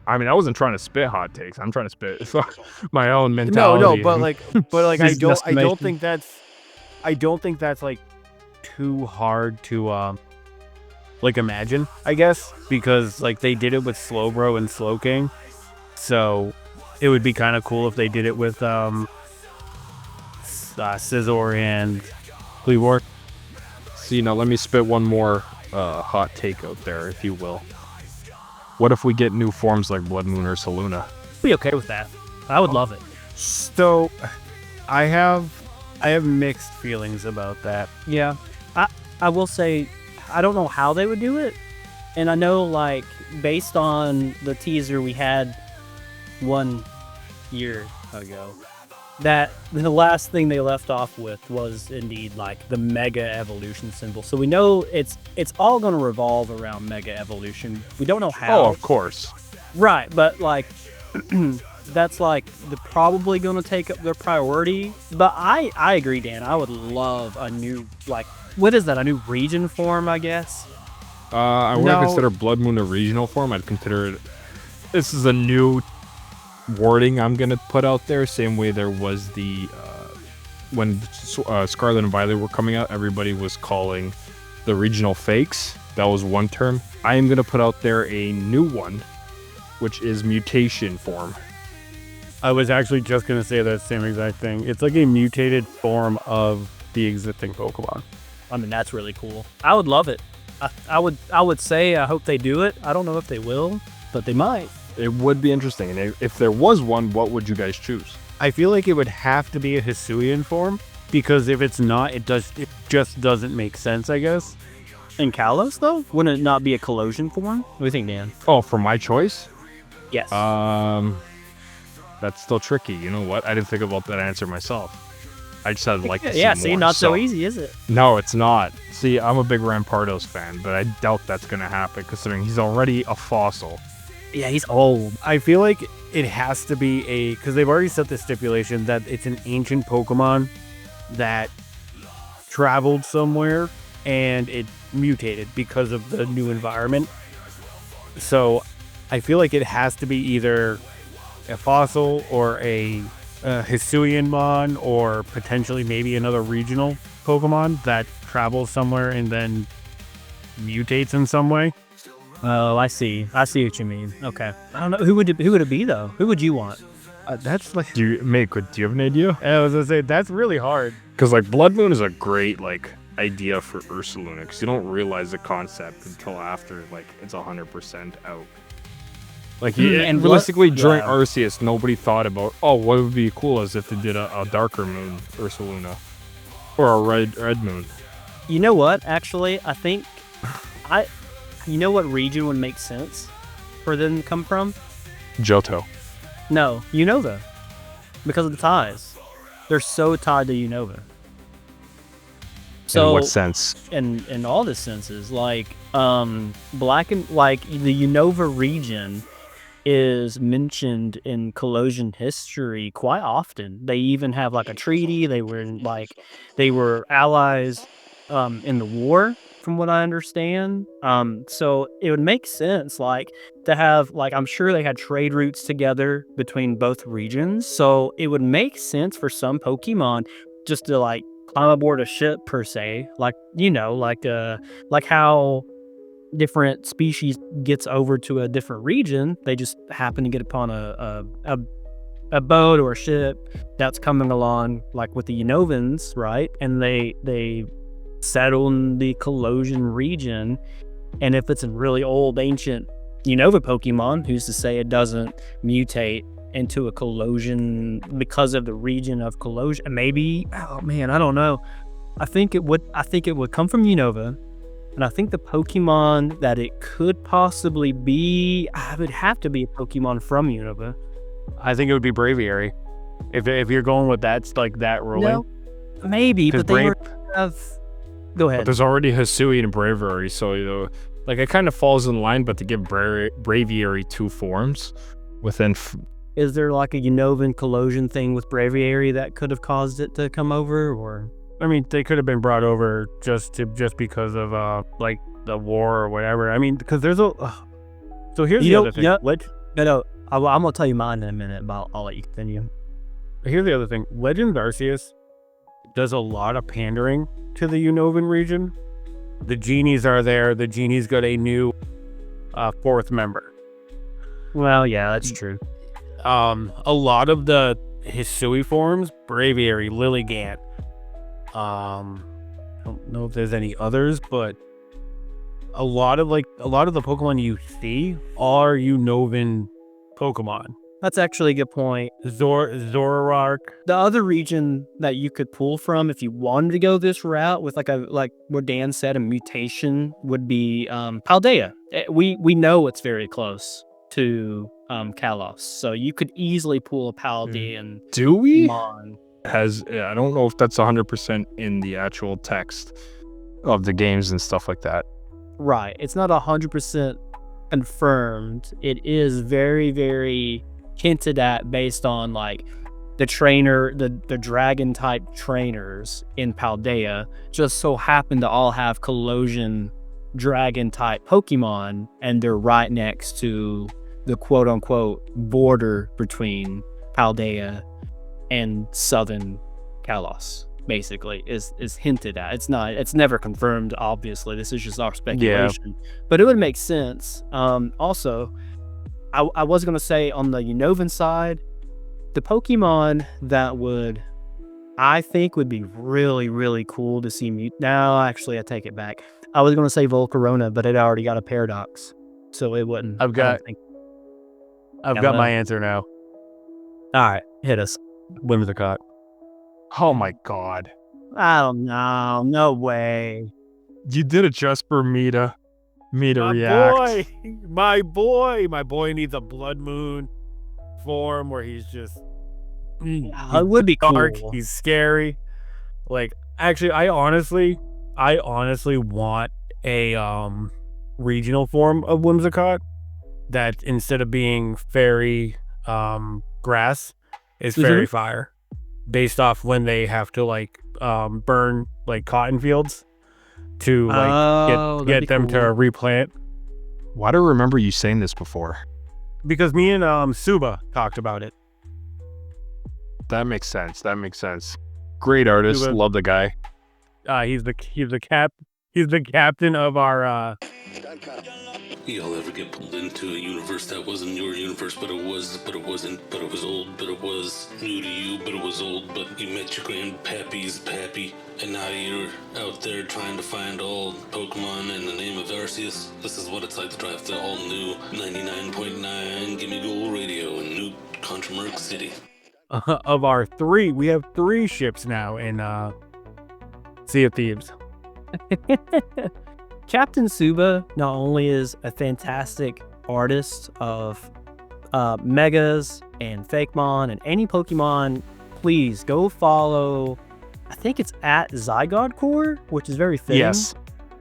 I mean, I wasn't trying to spit hot takes. I'm trying to spit my own mentality. No, but I Just don't think that's like too hard to imagine, I guess, because like they did it with Slowbro and Slowking, so it would be kind of cool if they did it with Scizor and Cleavor. See, now let me spit one more hot take out there, if you will. What if we get new forms like Blood Moon or Saluna? Be okay with that. I would love it. So I have mixed feelings about that. Yeah, I will say I don't know how they would do it, and I know like based on the teaser we had 1 year ago, that the last thing they left off with was indeed like the Mega Evolution symbol. So we know it's all going to revolve around Mega Evolution. We don't know how. Oh, of course. Right, but like that's like they're probably going to take up their priority. But I agree, Dan. I would love a new what is that? A new region form, I guess. I wouldn't consider Blood Moon a regional form. I'd consider it. This is a new wording I'm gonna put out there. Same way there was the when Scarlet and Violet were coming out, everybody was calling the regional fakes. That was one term. I am gonna put out there a new one, which is mutation form. I was actually just gonna say that same exact thing. It's like a mutated form of the existing Pokemon. I mean, that's really cool. I would love it. I would say I hope they do it. I don't know if they will, but they might. It would be interesting. And if there was one, what would you guys choose? I feel like it would have to be a Hisuian form, because if it's not, it just doesn't make sense, I guess. In Kalos, though? Wouldn't it not be a Kalosian form? What do you think, Dan? Oh, for my choice? Yes. That's still tricky. You know what? I didn't think about that answer myself. I just had like to see yeah, more. see, not so easy, is it? No, it's not. See, I'm a big Rampardos fan, but I doubt that's going to happen considering he's already a fossil. Yeah, he's old. I feel like it has to be because they've already set the stipulation that it's an ancient Pokemon that traveled somewhere and it mutated because of the new environment. So I feel like it has to be either a fossil or a Hisuian Mon, or potentially maybe another regional Pokemon that travels somewhere and then mutates in some way. Oh, I see what you mean. Okay. I don't know. Who would it be, though? Who would you want? That's like... Do you have an idea? I was gonna say, that's really hard. Because like Blood Moon is a great idea for Ursaluna, because you don't realize the concept until after it's 100% out. And realistically, during Arceus, nobody thought about, what would be cool as if they did a darker moon Ursaluna, or a red moon. You know what? Actually, I think you know what region would make sense for them to come from? Johto. No, Unova, because of the ties. They're so tied to Unova. So in what sense? In all the senses, black and the Unova region is mentioned in Colossian history quite often. They even have like a treaty. They were allies in the war, from what I understand. So it would make sense like to have like I'm sure they had trade routes together between both regions. So it would make sense for some Pokemon just to like climb aboard a ship per se, like like how different species gets over to a different region. They just happen to get upon a boat or a ship that's coming along, like with the Unovans, right? And they settle in the Colossian region. And if it's a really old, ancient Unova Pokemon, who's to say it doesn't mutate into a Colossian because of the region of Colossian? Maybe. Oh man, I don't know. I think it would come from Unova. And I think the Pokemon that it could possibly be, it would have to be a Pokemon from Unova. I think it would be Braviary. If you're going with that, like that ruling. No, maybe, but they have. Go ahead. But there's already Hisui and Braviary, so like it kind of falls in line. But to give Braviary two forms within. Is there like a Unovan Colossian thing with Braviary that could have caused it to come over, or? I mean, they could have been brought over just because of like the war or whatever. I mean, because there's a. So here's the other thing. No, I'm gonna tell you mine in a minute, but I'll let you continue. Here's the other thing. Legends Arceus does a lot of pandering to the Unovan region. The genies are there. The genies got a new fourth member. Well, yeah, that's true. A lot of the Hisui forms, Braviary, Lilligant. I don't know if there's any others, but a lot of the Pokemon you see are Unovan Pokemon. That's actually a good point. Zoroark. The other region that you could pull from if you wanted to go this route with like what Dan said, a mutation would be Paldea. We know it's very close to Kalos, so you could easily pull a Paldean. Do we? Mon. I don't know if that's 100% in the actual text of the games and stuff like that. Right. It's not 100% confirmed. It is very, very hinted at based on like the dragon type trainers in Paldea just so happen to all have Colossian dragon type Pokemon, and they're right next to the quote unquote border between Paldea and southern Kalos, basically, is hinted at. It's never confirmed, obviously. This is just our speculation. Yeah. But it would make sense. Also, I was going to say on the Unovan side, the Pokemon that I think would be really, really cool to see now, actually, I take it back. I was going to say Volcarona, but it already got a Paradox, so it wouldn't. I've got my answer now. All right, hit us. Whimsicott. Oh my god. I don't know. No way. You did it just for me to react. My boy needs a Blood Moon form where he's just it would be dark. Cool. He's scary. Like, actually, I honestly want a regional form of Whimsicott that instead of being fairy grass is fairy fire, based off when they have to like burn like cotton fields to like get them to replant. Why do I remember you saying this before? Because me and Suba talked about it. That makes sense. Great artist. Suba, love the guy. He's the captain of our Y'all ever get pulled into a universe that wasn't your universe, but it wasn't, but it was old, but it was new to you, but it was old, but you met your grandpappy's pappy, and now you're out there trying to find all Pokemon in the name of Arceus? This is what it's like to drive the all-new 99.9 Gimmighoul Radio in New Contramerc City. Of our three, we have 3 ships now in Sea of Thieves. Captain Suba not only is a fantastic artist of Megas and Fakemon and any Pokemon, please go follow, I think it's at Zygarde Core, which is very fitting. Yes.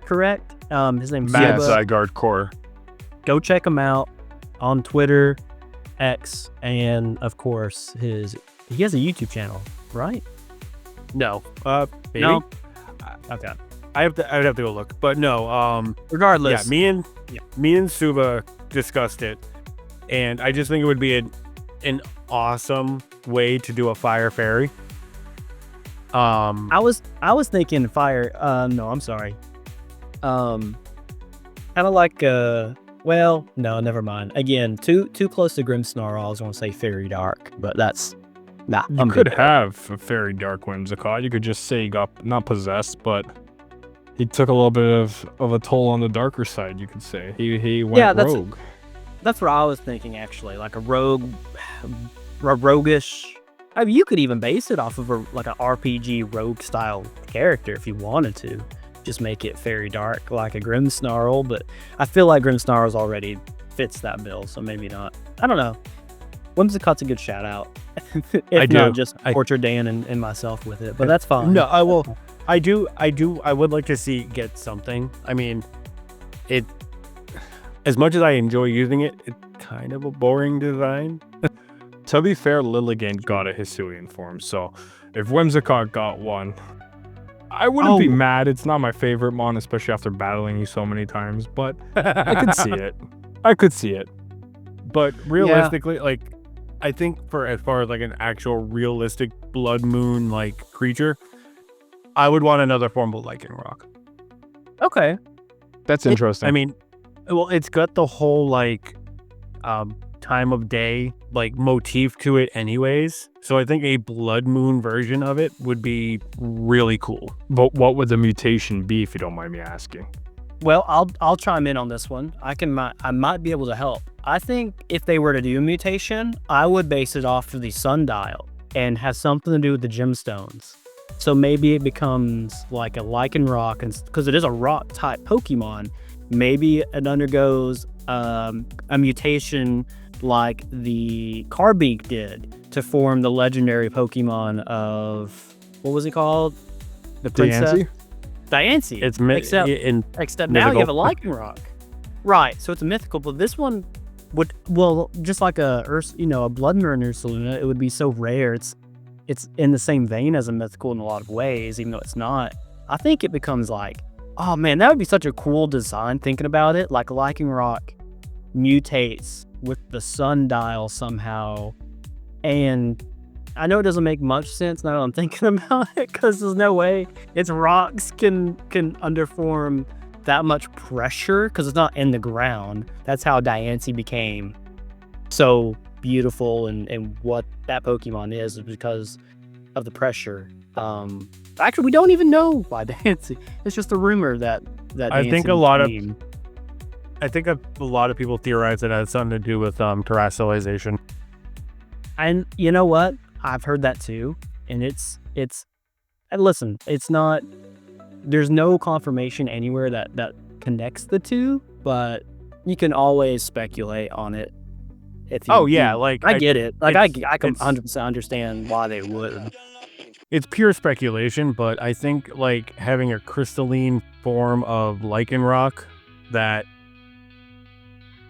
Correct? His name's Matt Suba. Zygarde Core. Go check him out on Twitter. X, and of course he has a YouTube channel, right? No. Maybe. No. Okay. I'd have to go look. But no, Regardless. Yeah, me and Suba discussed it. And I just think it would be an awesome way to do a fire fairy. I was thinking fire. No, I'm sorry. Kind of like well, no, never mind. Again, too close to Grimmsnarl. I was going to say Fairy Dark, but that's nah. You could have a Fairy Dark Whimsicott. You could just say he got not possessed, but he took a little bit of a toll on the darker side. You could say he went rogue. That's what I was thinking, actually, like a roguish. I mean, you could even base it off of like an RPG rogue style character if you wanted to. Just make it Fairy Dark like a Grimmsnarl, but I feel like Grimmsnarl's already fits that bill, so maybe not. I don't know. Whimsicott's a good shout out. If not, just Orchard Dan and myself with it, but that's fine. No, I would like to see get something. I mean, as much as I enjoy using it, it's kind of a boring design. To be fair, Lilligant got a Hisuian form, so if Whimsicott got one, I wouldn't be mad. It's not my favorite mon, especially after battling you so many times, but I could see it. But realistically, like, I think as far as like an actual realistic Blood Moon like creature, I would want another form of Lycanroc. Okay. That's interesting. I mean, well, it's got the whole like time of day like motif to it anyways, so I think a Blood Moon version of it would be really cool. But what would the mutation be, if you don't mind me asking? Well, I'll chime in on this one. I might be able to help. I think if they were to do a mutation, I would base it off of the sundial and has something to do with the gemstones. So maybe it becomes like a Lycanroc, and because it is a rock type Pokemon, maybe it undergoes a mutation like the Carbink did to form the legendary Pokemon of, what was it called? The princess? Diancie. It's except now you have a Lycanroc. Right, so it's a mythical, but this one would, well, just like a Blood Moon Ursaluna, it would be so rare. It's in the same vein as a mythical in a lot of ways, even though it's not. I think it becomes like, oh man, that would be such a cool design thinking about it. Like Lycanroc mutates with the sundial somehow. And I know it doesn't make much sense now that I'm thinking about it, because there's no way its rocks can underform that much pressure, because it's not in the ground. That's how Diancie became so beautiful, and what that Pokemon is because of the pressure. Actually, we don't even know why Diancie. It's just a rumor that I think a lot of people theorize it has something to do with terrestrialization. And you know what? I've heard that too. And and listen, it's not, there's no confirmation anywhere that connects the two, but you can always speculate on it. Like I get it. Like I can 100% understand why they would. It's pure speculation, but I think like having a crystalline form of Lycanroc that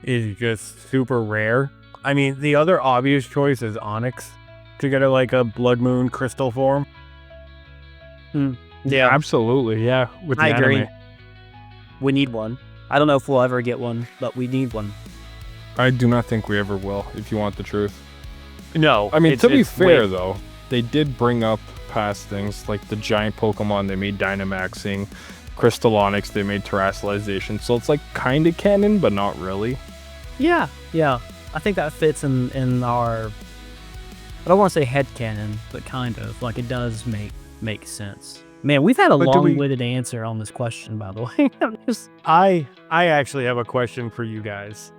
is just super rare. I mean, the other obvious choice is Onyx to get a Blood Moon crystal form. Yeah, absolutely. Yeah, with the I agree. anime. We need one. I don't know if we'll ever get one, but we need one. I do not think we ever will, if you want the truth. No. I mean, to be fair, though, they did bring up past things, like the giant Pokemon, they made Dynamaxing, Crystal Onyx, they made Terrestrialization, so it's like kind of canon, but not really. Yeah. I think that fits in our, I don't want to say headcanon, but kind of. Like, it does make sense. Man, we've had a long-winded answer on this question, by the way. I actually have a question for you guys.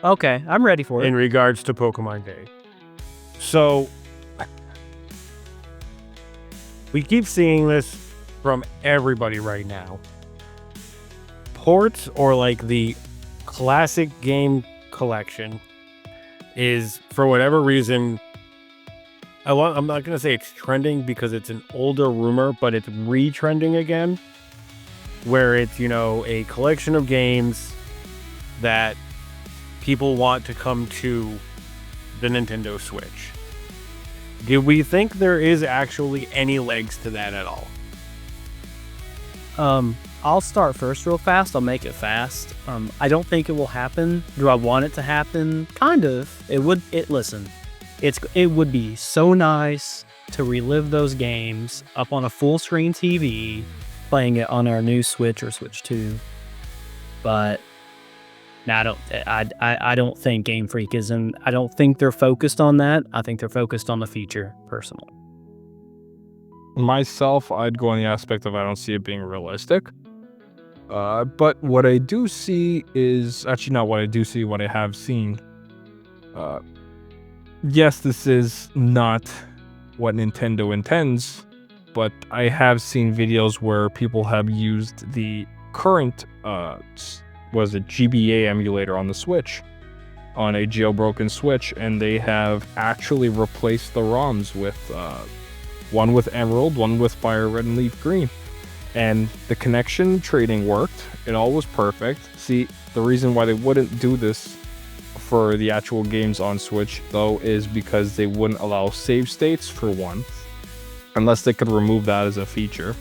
Okay, I'm ready for it. In regards to Pokemon Day. So, we keep seeing this from everybody right now. Ports, or like the classic game collection, is, for whatever reason, I'm not going to say it's trending because it's an older rumor, but it's re-trending again, where it's, a collection of games that people want to come to the Nintendo Switch. Do we think there is actually any legs to that at all? I'll start first real fast. I'll make it fast. I don't think it will happen. Do I want it to happen? Kind of. It would. It would be so nice to relive those games up on a full screen TV, playing it on our new Switch or Switch 2. But no, I don't think Game Freak is in. I don't think they're focused on that. I think they're focused on the future, personally. Myself, I'd go on the aspect of I don't see it being realistic. But what I do see is actually not what I do see, what I have seen. Yes, this is not what Nintendo intends, but I have seen videos where people have used the current GBA emulator on the Switch, on a jailbroken Switch, and they have actually replaced the ROMs with one with Emerald, one with Fire Red and Leaf Green. And the connection trading worked. It all was perfect. See, the reason why they wouldn't do this for the actual games on Switch, though, is because they wouldn't allow save states, for one, unless they could remove that as a feature.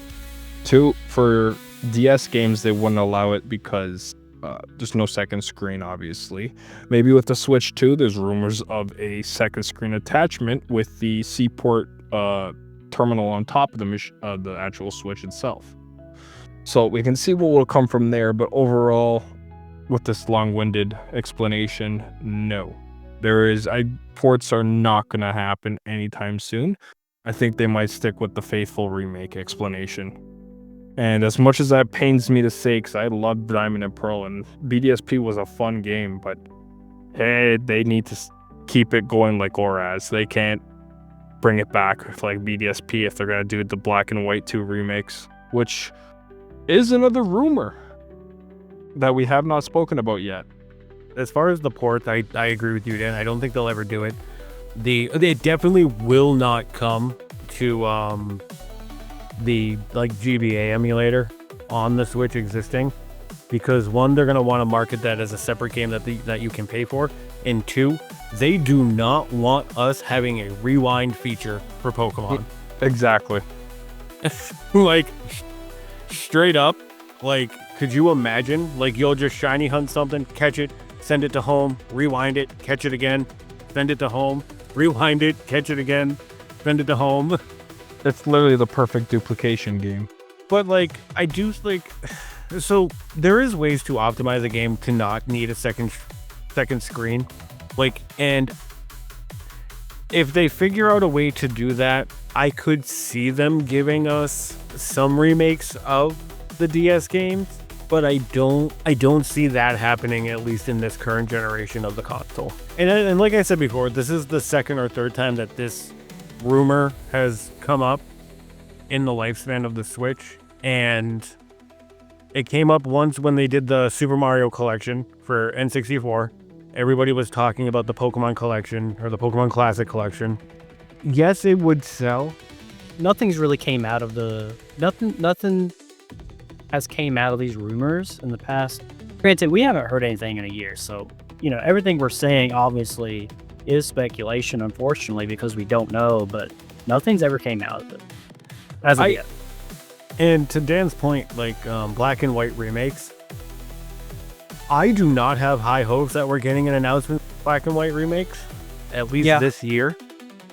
Two, for DS games, they wouldn't allow it because there's no second screen, obviously. Maybe with the Switch 2, there's rumors of a second screen attachment with the Seaport terminal on top of the actual Switch itself. So we can see what will come from there, but overall, with this long-winded explanation, no. Ports are not going to happen anytime soon. I think they might stick with the faithful remake explanation. And as much as that pains me to say, because I love Diamond and Pearl, and BDSP was a fun game, but hey, they need to keep it going like ORAS. They can't bring it back with like BDSP if they're going to do the Black and White 2 remakes, which is another rumor that we have not spoken about yet. As far as the ports, I agree with you, Dan. I don't think they'll ever do it. They definitely will not come to the like GBA emulator on the Switch existing, because one, they're going to want to market that as a separate game that you can pay for, and two, they do not want us having a rewind feature for Pokemon. Exactly. Like, straight up, like, could you imagine, like, you'll just shiny hunt something, catch it, send it to home, rewind it, catch it again, send it to home, rewind it, catch it again, send it to home. It's literally the perfect duplication game. But, like, I do, like, so there is ways to optimize a game to not need a second screen. Like, and if they figure out a way to do that, I could see them giving us some remakes of the DS games, but I don't see that happening, at least in this current generation of the console. And like I said before, this is the second or third time that this rumor has come up in the lifespan of the Switch, and it came up once when they did the Super Mario Collection for N64. Everybody was talking about the Pokemon Collection, or the Pokemon Classic Collection. Yes, it would sell. Nothing's really came out of nothing has came out of these rumors in the past. Granted, we haven't heard anything in a year, so, you know, everything we're saying obviously is speculation, unfortunately, because we don't know, but nothing's ever came out of it as of yet. And to Dan's point, like, Black and White remakes, I do not have high hopes that we're getting an announcement for Black and White remakes, at least this year.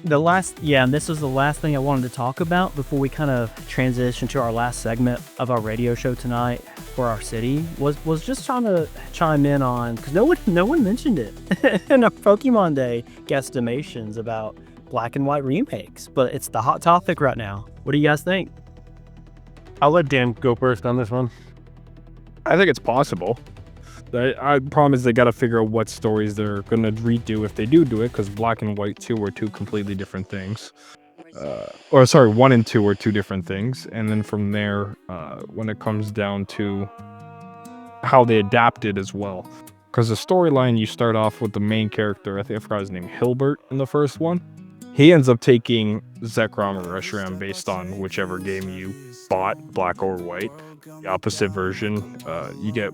And this is the last thing I wanted to talk about before we kind of transition to our last segment of our radio show tonight for our city, was just trying to chime in on, because no one mentioned it in our Pokemon Day guesstimations about Black and White remakes, but it's the hot topic right now. What do you guys think? I'll let Dan go first on this one. I think it's possible. The problem is they got to figure out what stories they're going to redo if they do it, because Black and White 2 were two completely different things. 1 and 2 were two different things. And then from there, when it comes down to how they adapted as well. Because the storyline, you start off with the main character, I think I forgot his name, Hilbert in the first one. He ends up taking Zekrom or Reshiram based on whichever game you bought, Black or White. The opposite version, you get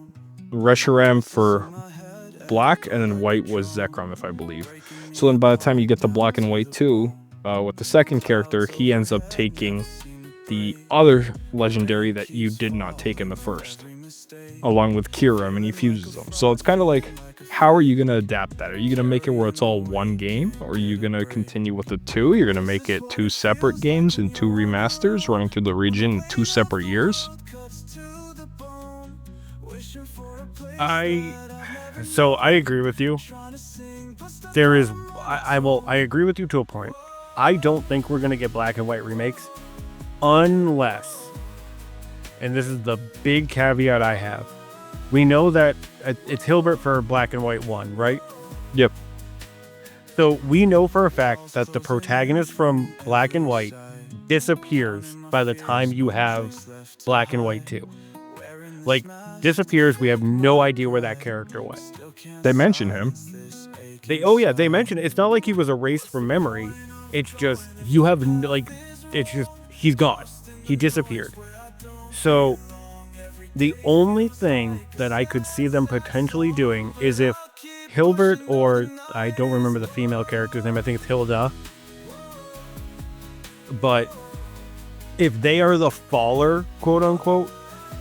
Reshiram for Black, and then White was Zekrom, if I believe. So then by the time you get to Black and White 2, with the second character, he ends up taking the other legendary that you did not take in the first, along with Kira, and he fuses them. So it's kind of like, how are you going to adapt that? Are you going to make it where it's all one game? Or are you going to continue with the two? You're going to make it two separate games and two remasters running through the region in 2 separate years? I agree with you. I agree with you to a point. I don't think we're going to get Black and White remakes unless, and this is the big caveat I have, we know that it's Hilbert for Black and White 1, right? Yep. So we know for a fact that the protagonist from Black and White disappears by the time you have Black and White 2. Like, disappears. We have no idea where that character went. They mention him. They mention it. It's not like he was erased from memory. It's just, he's gone. He disappeared. So the only thing that I could see them potentially doing is if Hilbert, or I don't remember the female character's name, I think it's Hilda. But if they are the faller, quote unquote,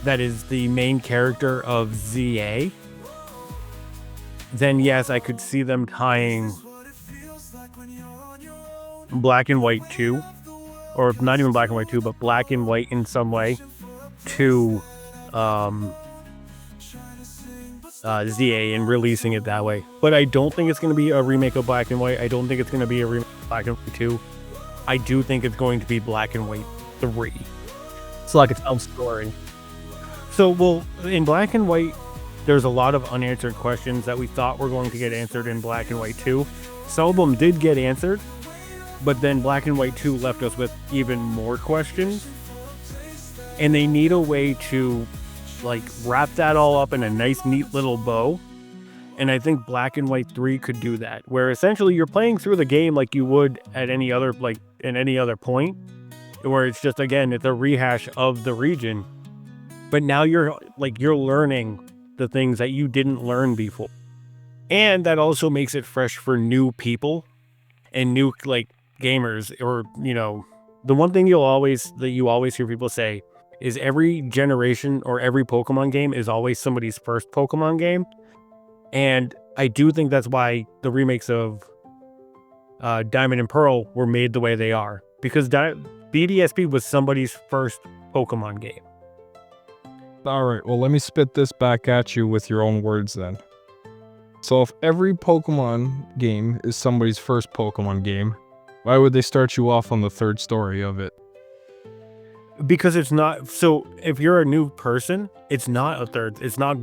that is the main character of ZA, then yes, I could see them tying Black and White 2, or not even Black and White 2, but Black and White in some way to ZA and releasing it that way. But I don't think it's going to be a remake of Black and White. I don't think it's going to be a remake of Black and White 2. I do think it's going to be Black and White 3. It's like its own story. So, well, in Black and White, there's a lot of unanswered questions that we thought were going to get answered in Black and White 2. Some of them did get answered, but then Black and White 2 left us with even more questions. And they need a way to, like, wrap that all up in a nice, neat little bow. And I think Black and White 3 could do that, where essentially you're playing through the game like you would at any other, like, in any other point, where it's just, again, it's a rehash of the region. But now you're learning the things that you didn't learn before. And that also makes it fresh for new people and new, like, gamers. Or, you know, the one thing you always hear people say is every generation or every Pokemon game is always somebody's first Pokemon game. And I do think that's why the remakes of Diamond and Pearl were made the way they are. Because BDSP was somebody's first Pokemon game. All right, well, let me spit this back at you with your own words then. So if every Pokemon game is somebody's first Pokemon game, why would they start you off on the third story of it? Because it's not, so if you're a new person, it's not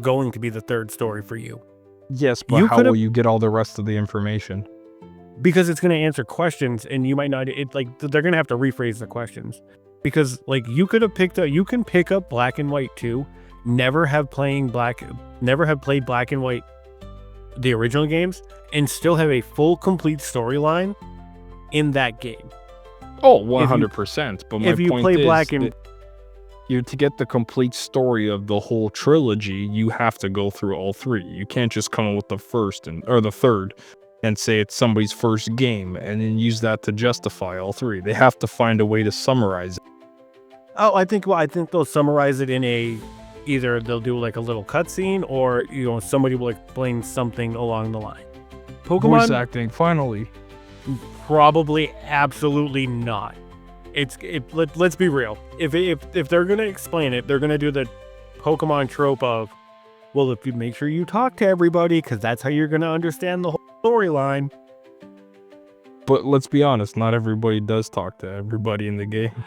going to be the third story for you. Yes, but how will you get all the rest of the information? Because it's going to answer questions, and you might not, they're going to have to rephrase the questions. Because, like, you can pick up Black and White 2, never have played Black and White, the original games, and still have a full, complete storyline in that game. Oh, 100%. But my if you point play is Black and to get the complete story of the whole trilogy, you have to go through all three. You can't just come up with the first or the third and say it's somebody's first game and then use that to justify all three. They have to find a way to summarize it. Oh, I think they'll summarize it in either they'll do like a little cutscene, or, you know, somebody will explain something along the line. Pokemon voice acting, finally. Probably absolutely not. Let's be real. If they're gonna explain it, they're gonna do the Pokemon trope of, well, if you make sure you talk to everybody, because that's how you're gonna understand the whole storyline. But let's be honest, not everybody does talk to everybody in the game.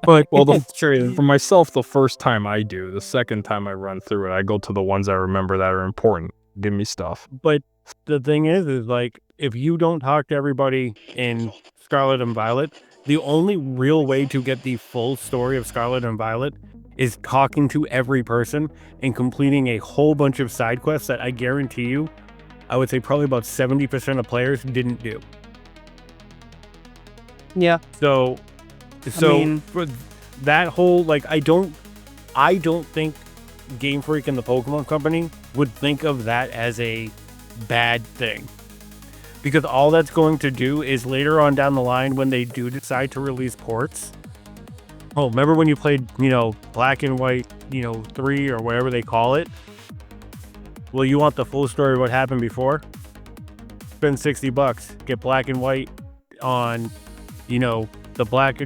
But well, it's true. For myself, the first time I do, the second time I run through it, I go to the ones I remember that are important. Give me stuff. But the thing is like, if you don't talk to everybody in Scarlet and Violet, the only real way to get the full story of Scarlet and Violet is talking to every person and completing a whole bunch of side quests that I guarantee you, I would say probably about 70% of players didn't do. Yeah. So for that whole, like, I don't think Game Freak and the Pokemon Company would think of that as a bad thing. Because all that's going to do is later on down the line when they do decide to release ports. Oh, remember when you played, Black and White, 3 or whatever they call it? Well, you want the full story of what happened before? Spend $60. Get Black and White on, the black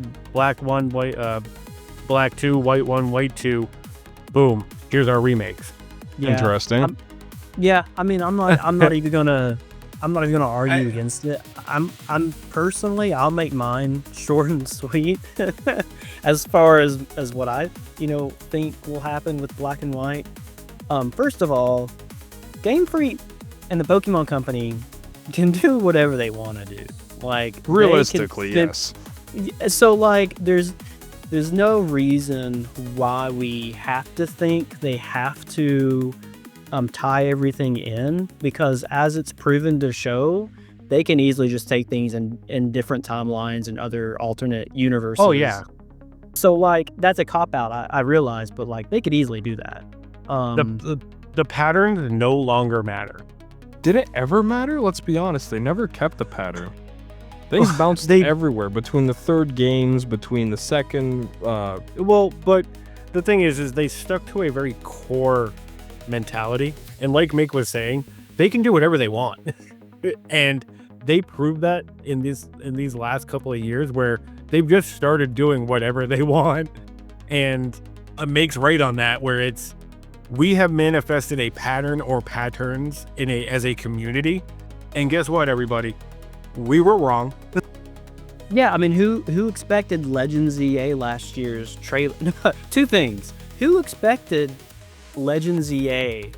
1, white, black 2, white 1, white 2. Boom. Here's our remakes. Yeah. Interesting. I'm not even gonna argue against it. I'm personally, I'll make mine short and sweet as far as what I think will happen with Black and White. First of all, Game Freak and the Pokemon Company can do whatever they want to do. Like Realistically, yes. So like there's no reason why we have to think they have to tie everything in, because as it's proven to show, they can easily just take things in different timelines and other alternate universes. Oh yeah. So like that's a cop out, I realize, but like they could easily do that. The patterns no longer matter. Did it ever matter? Let's be honest, they never kept the pattern. Things bounced everywhere between the third games, between the second. Well, but the thing is they stuck to a very core mentality, and like Mick was saying, they can do whatever they want, and they proved that in these last couple of years, where they've just started doing whatever they want, and Mick's right on that, where we have manifested a pattern or patterns as a community, and guess what, everybody? We were wrong. Yeah, I mean, who expected Legends EA last year's trailer? Two things. Who expected Legends EA?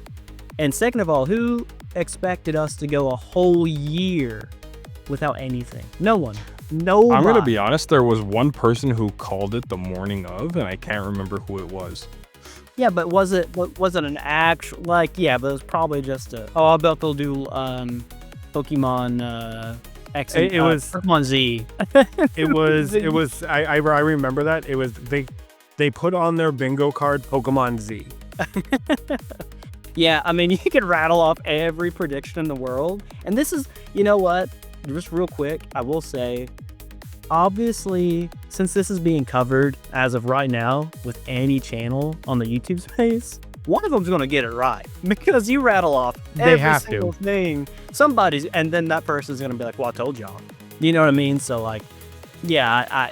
And second of all, who expected us to go a whole year without anything? No one. Nobody. I'm going to be honest, there was one person who called it the morning of, and I can't remember who it was. Yeah, but was it an actual, like, yeah, but it was probably just I bet they'll do Pokemon X and it was Pokemon Z. it was I remember that. It was they put on their bingo card Pokemon Z. Yeah, I mean, you could rattle off every prediction in the world. And this is, you know what? Just real quick, I will say, obviously, since this is being covered as of right now with any channel on the YouTube space, one of them's going to get it right, because you rattle off every single thing. Somebody's, and then that person's going to be like, well, I told y'all. You know what I mean? So, like, yeah, I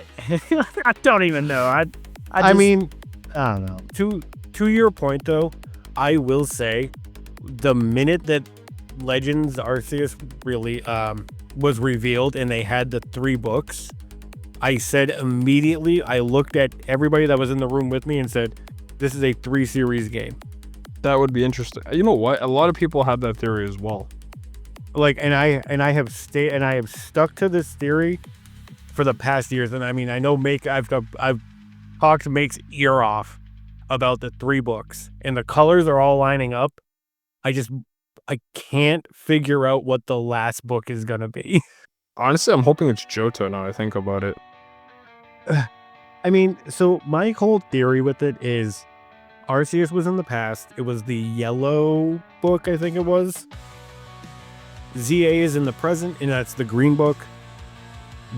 I don't even know. I don't know. To your point, though, I will say, the minute that Legends Arceus really was revealed and they had the 3 books, I said immediately, I looked at everybody that was in the room with me and said, this is a 3 series game. That would be interesting. You know what? A lot of people have that theory as well. Like, and I have stuck to this theory for the past years. And I mean, I know I've talked Make's ear off about the 3 books, and the colors are all lining up. I can't figure out what the last book is gonna be. Honestly, I'm hoping it's Johto now I think about it. I mean, so my whole theory with it is Arceus was in the past. It was the yellow book, I think it was. ZA is in the present, and that's the green book.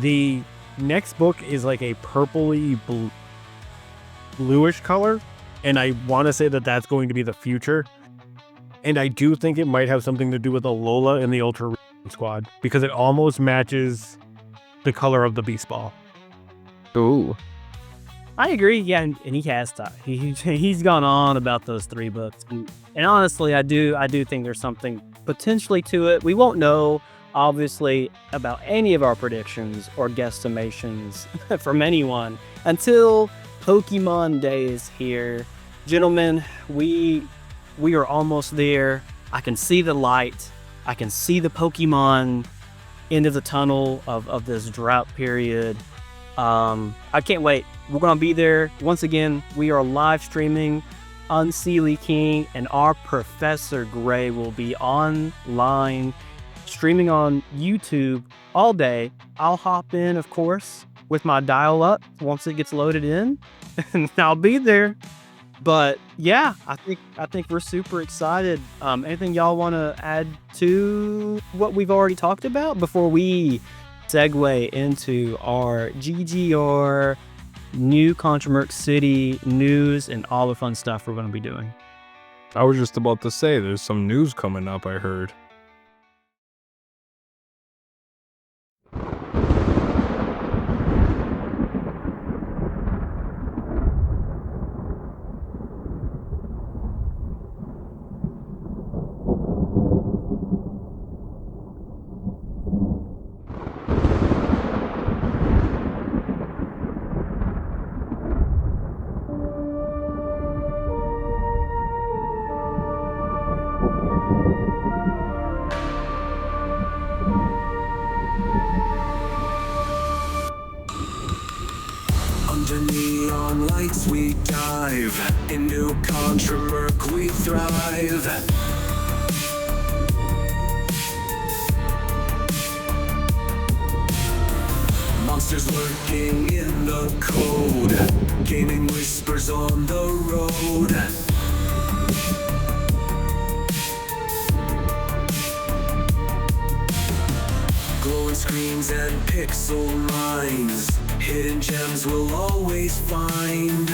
The next book is like a purpley bluish color, and I want to say that that's going to be the future. And I do think it might have something to do with Alola and the Ultra Squad, because it almost matches the color of the Beast Ball. Ooh. I agree. Yeah, and he has to. He's gone on about those 3 books, and honestly, I do think there's something potentially to it. We won't know, obviously, about any of our predictions or guesstimations from anyone until Pokemon Day is here, gentlemen. We are almost there. I can see the light. I can see the Pokemon into the tunnel of this drought period. I can't wait. We're going to be there. Once again, we are live streaming Unseelie King, and our Professor Gray will be online streaming on YouTube all day. I'll hop in, of course, with my dial up once it gets loaded in, and I'll be there. But yeah, I think we're super excited. Anything y'all want to add to what we've already talked about before we segue into our GGR new Contramerc City news and all the fun stuff we're going to be doing? I was just about to say, there's some news coming up, I heard. Under neon lights we dive, in new Contramerc we thrive. Monsters lurking in the code, gaming whispers on the road. Glowing screens and pixel minds, hidden gems we'll always find.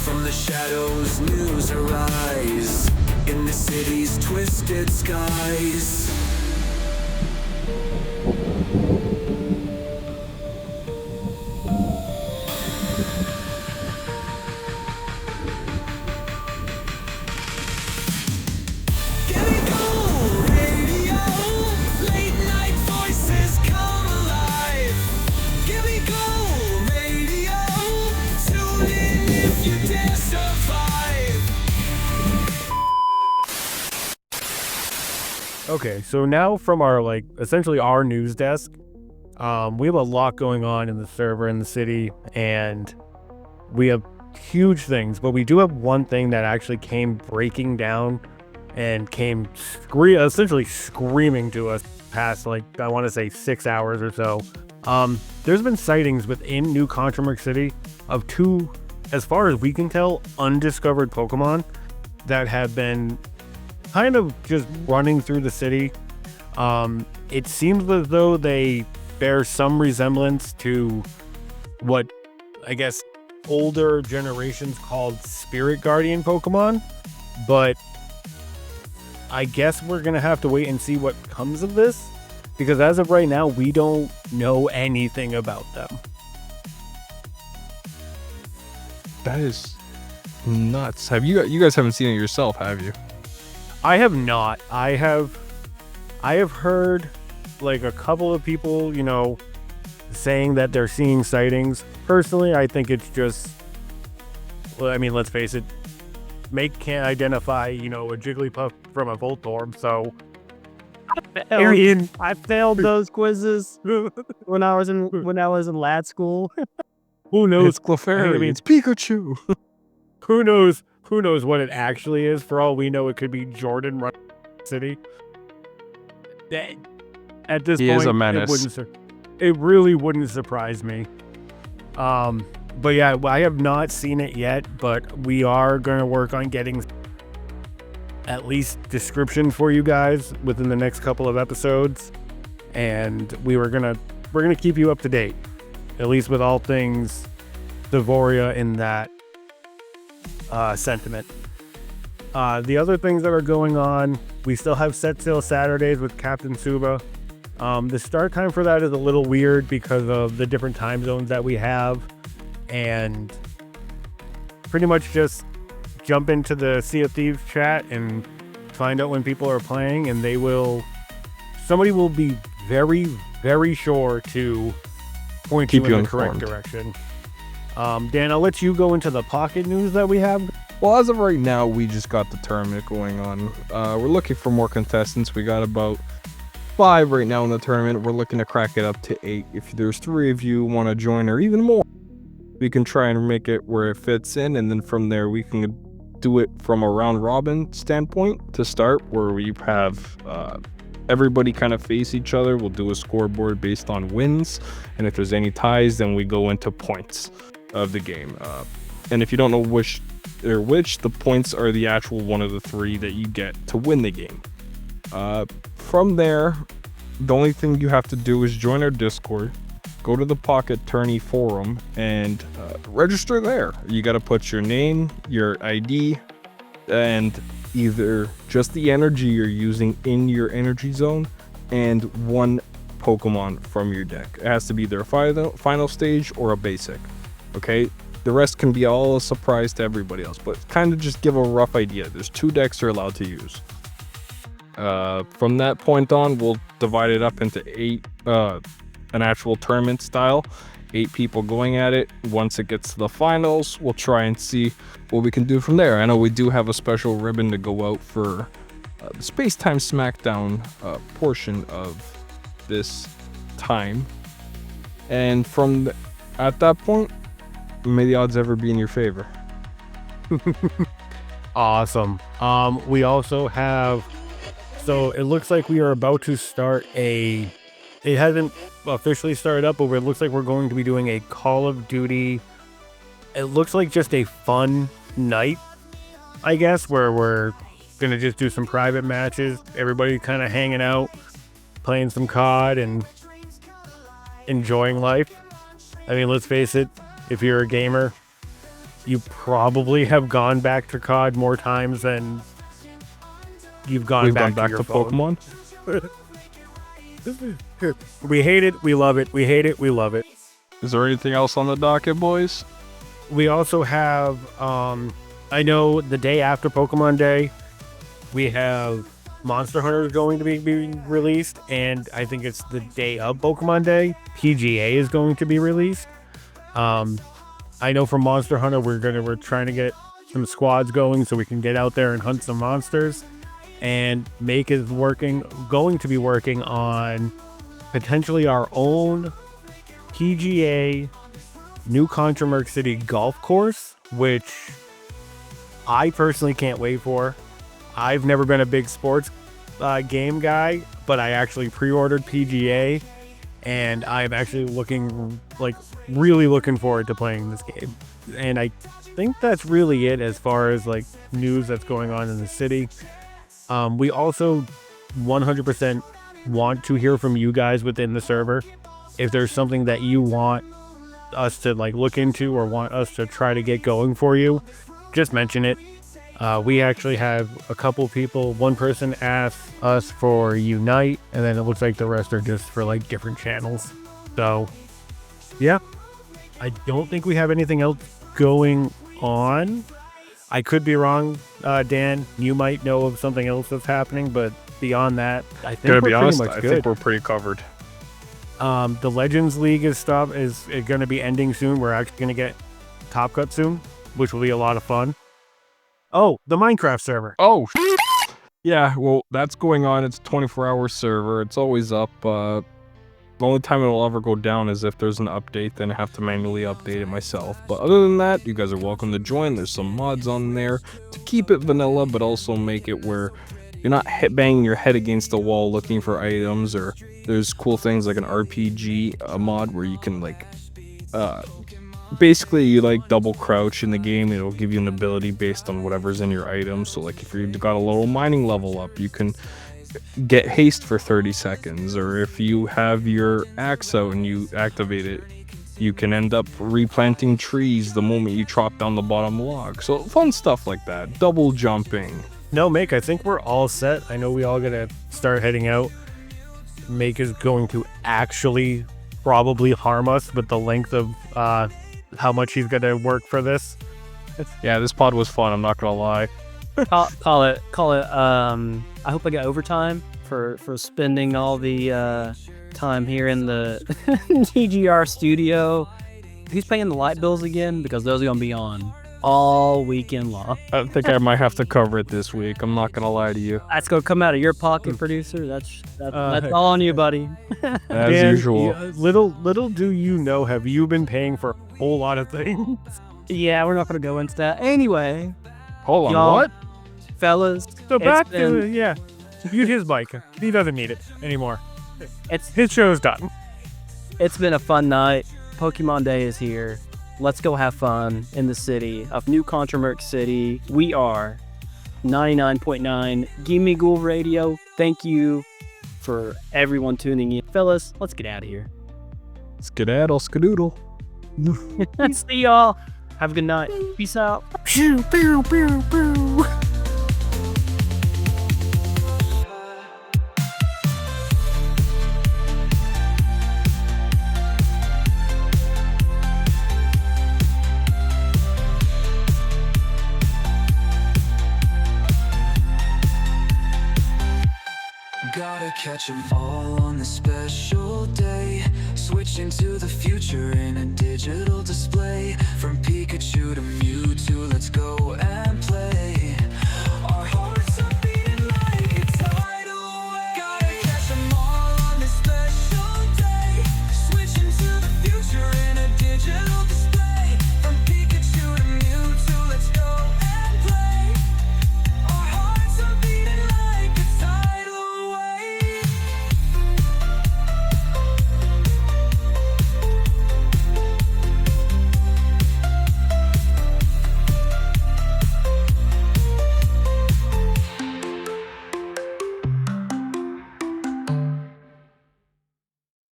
From the shadows news arise, in the city's twisted skies. Gimmighoul Radio, late night voices come alive. Gimmighoul Radio, tune in if you dare survive. Okay, so now from our essentially our news desk, we have a lot going on in the server in the city, and we have huge things, but we do have one thing that actually came breaking down and came essentially screaming to us past I want to say 6 hours or so. There's been sightings within New Contramerc City of two, as far as we can tell, undiscovered Pokemon that have been kind of just running through the city. It seems as though they bear some resemblance to what I guess older generations called Spirit Guardian Pokemon, but I guess we're gonna have to wait and see what comes of this, because as of right now we don't know anything about them. That is nuts. Have you guys haven't seen it yourself, have you? I have not. I have heard a couple of people, saying that they're seeing sightings. Personally, I think it's just, well, I mean, let's face it, Make can't identify, a Jigglypuff from a Voltorb, so I failed those quizzes when I was in lad school. who knows? It's Clefairy. I mean, It's Pikachu. Who knows what it actually is? For all we know, it could be Jordan running City. At this He point, is a menace. It really wouldn't surprise me. But yeah, I have not seen it yet, but we are going to work on getting at least description for you guys within the next couple of episodes, and we're gonna keep you up to date, at least with all things Devoria in that sentiment. The other things that are going on, we still have Set Sail Saturdays with Captain Suba. The start time for that is a little weird because of the different time zones that we have, and pretty much just jump into the Sea of Thieves chat and find out when people are playing, and somebody will be very, very sure to point you in the correct direction. Dan, I'll let you go into the pocket news that we have. Well, as of right now, we just got the tournament going on. We're looking for more contestants. We got about 5 right now in the tournament. We're looking to crack it up to 8. If there's 3 of you want to join, or even more, we can try and make it where it fits in, and then from there we can do it from a round robin standpoint to start, where we have everybody kind of face each other. We'll do a scoreboard based on wins, and if there's any ties, then we go into points of the game. And if you don't know which, the points are the actual one of the three that you get to win the game. From there, the only thing you have to do is join our Discord, go to the Pocket Tourney forum, and register there. You got to put your name, your ID, and either just the energy you're using in your energy zone and one Pokemon from your deck. It has to be either a final stage or a basic. Okay? The rest can be all a surprise to everybody else, but kind of just give a rough idea. There's 2 decks you're allowed to use. From that point on, we'll divide it up into 8, an actual tournament style. 8 people going at it. Once it gets to the finals, we'll try and see what we can do from there. I know we do have a special ribbon to go out for the Space Time Smackdown portion of this time. And at that point, may the odds ever be in your favor. Awesome. We also have, so it looks like we are about to start it hasn't officially started up, but it looks like we're going to be doing a Call of Duty. It looks like just a fun night, I guess, where we're going to just do some private matches. Everybody kind of hanging out, playing some COD and enjoying life. I mean, let's face it, if you're a gamer, you probably have gone back to COD more times than you've gone back to Pokemon. We hate it, we love it. We hate it, we love it. Is there anything else on the docket, boys? We also have, I know the day after Pokemon Day, we have Monster Hunter is going to be being released, and I think it's the day of Pokemon Day, PGA is going to be released. I know for Monster Hunter, we're trying to get some squads going so we can get out there and hunt some monsters. And Make is going to be working on potentially our own PGA New Contramerc City golf course, which I personally can't wait for. I've never been a big sports game guy, but I actually pre-ordered PGA, and I'm actually really looking forward to playing this game. And I think that's really it as far as like news that's going on in the city. We also 100% want to hear from you guys within the server. If there's something that you want us to like look into or want us to try to get going for you, just mention it. We actually have a couple people. One person asked us for Unite, and then it looks like the rest are just for like different channels. So yeah, I don't think we have anything else going on. I could be wrong, Dan. You might know of something else that's happening, but beyond that, I think we're pretty much good. I think we're pretty covered. The Legends League is going to be ending soon. We're actually going to get Top Cut soon, which will be a lot of fun. Oh, the Minecraft server. Oh, yeah. Well, that's going on. It's a 24-hour server. It's always up. The only time it'll ever go down is if there's an update, then I have to manually update it myself. But other than that, you guys are welcome to join. There's some mods on there to keep it vanilla, but also make it where you're not banging your head against the wall looking for items. Or there's cool things like an RPG mod where you can like, basically you like double crouch in the game. It'll give you an ability based on whatever's in your items. So like if you've got a little mining level up, you can get haste for 30 seconds, or if you have your axe out and you activate it, you can end up replanting trees the moment you chop down the bottom log. So fun stuff like that. Double jumping. No, Make, I think we're all set. I know we all gotta start heading out. Make is going to actually probably harm us with the length of how much he's gonna work for this. Yeah, this pod was fun, I'm not gonna lie. Call it. I hope I get overtime for spending all the time here in the TGR studio. Who's paying the light bills again? Because those are gonna be on all weekend long. I think I might have to cover it this week. I'm not gonna lie to you. That's gonna come out of your pocket, producer. That's all on you, buddy. As usual. Little do you know, have you been paying for a whole lot of things? Yeah, we're not gonna go into that. Anyway, Hold on, y'all, what? fellas. So back to yeah. Mute his mic. He doesn't need it anymore. It's His show's done. It's been a fun night. Pokemon Day is here. Let's go have fun in the city of New Contramerc City. We are 99.9 Gimmighoul Radio. Thank you for everyone tuning in. Fellas, let's get out of here. Skedaddle, skadoodle. See y'all. Have a good night. Peace out. Pew, pew, pew, pew. Gotta catch 'em all on this special day. Switch into the future in a digital display. From Pikachu to Mewtwo, let's go and play.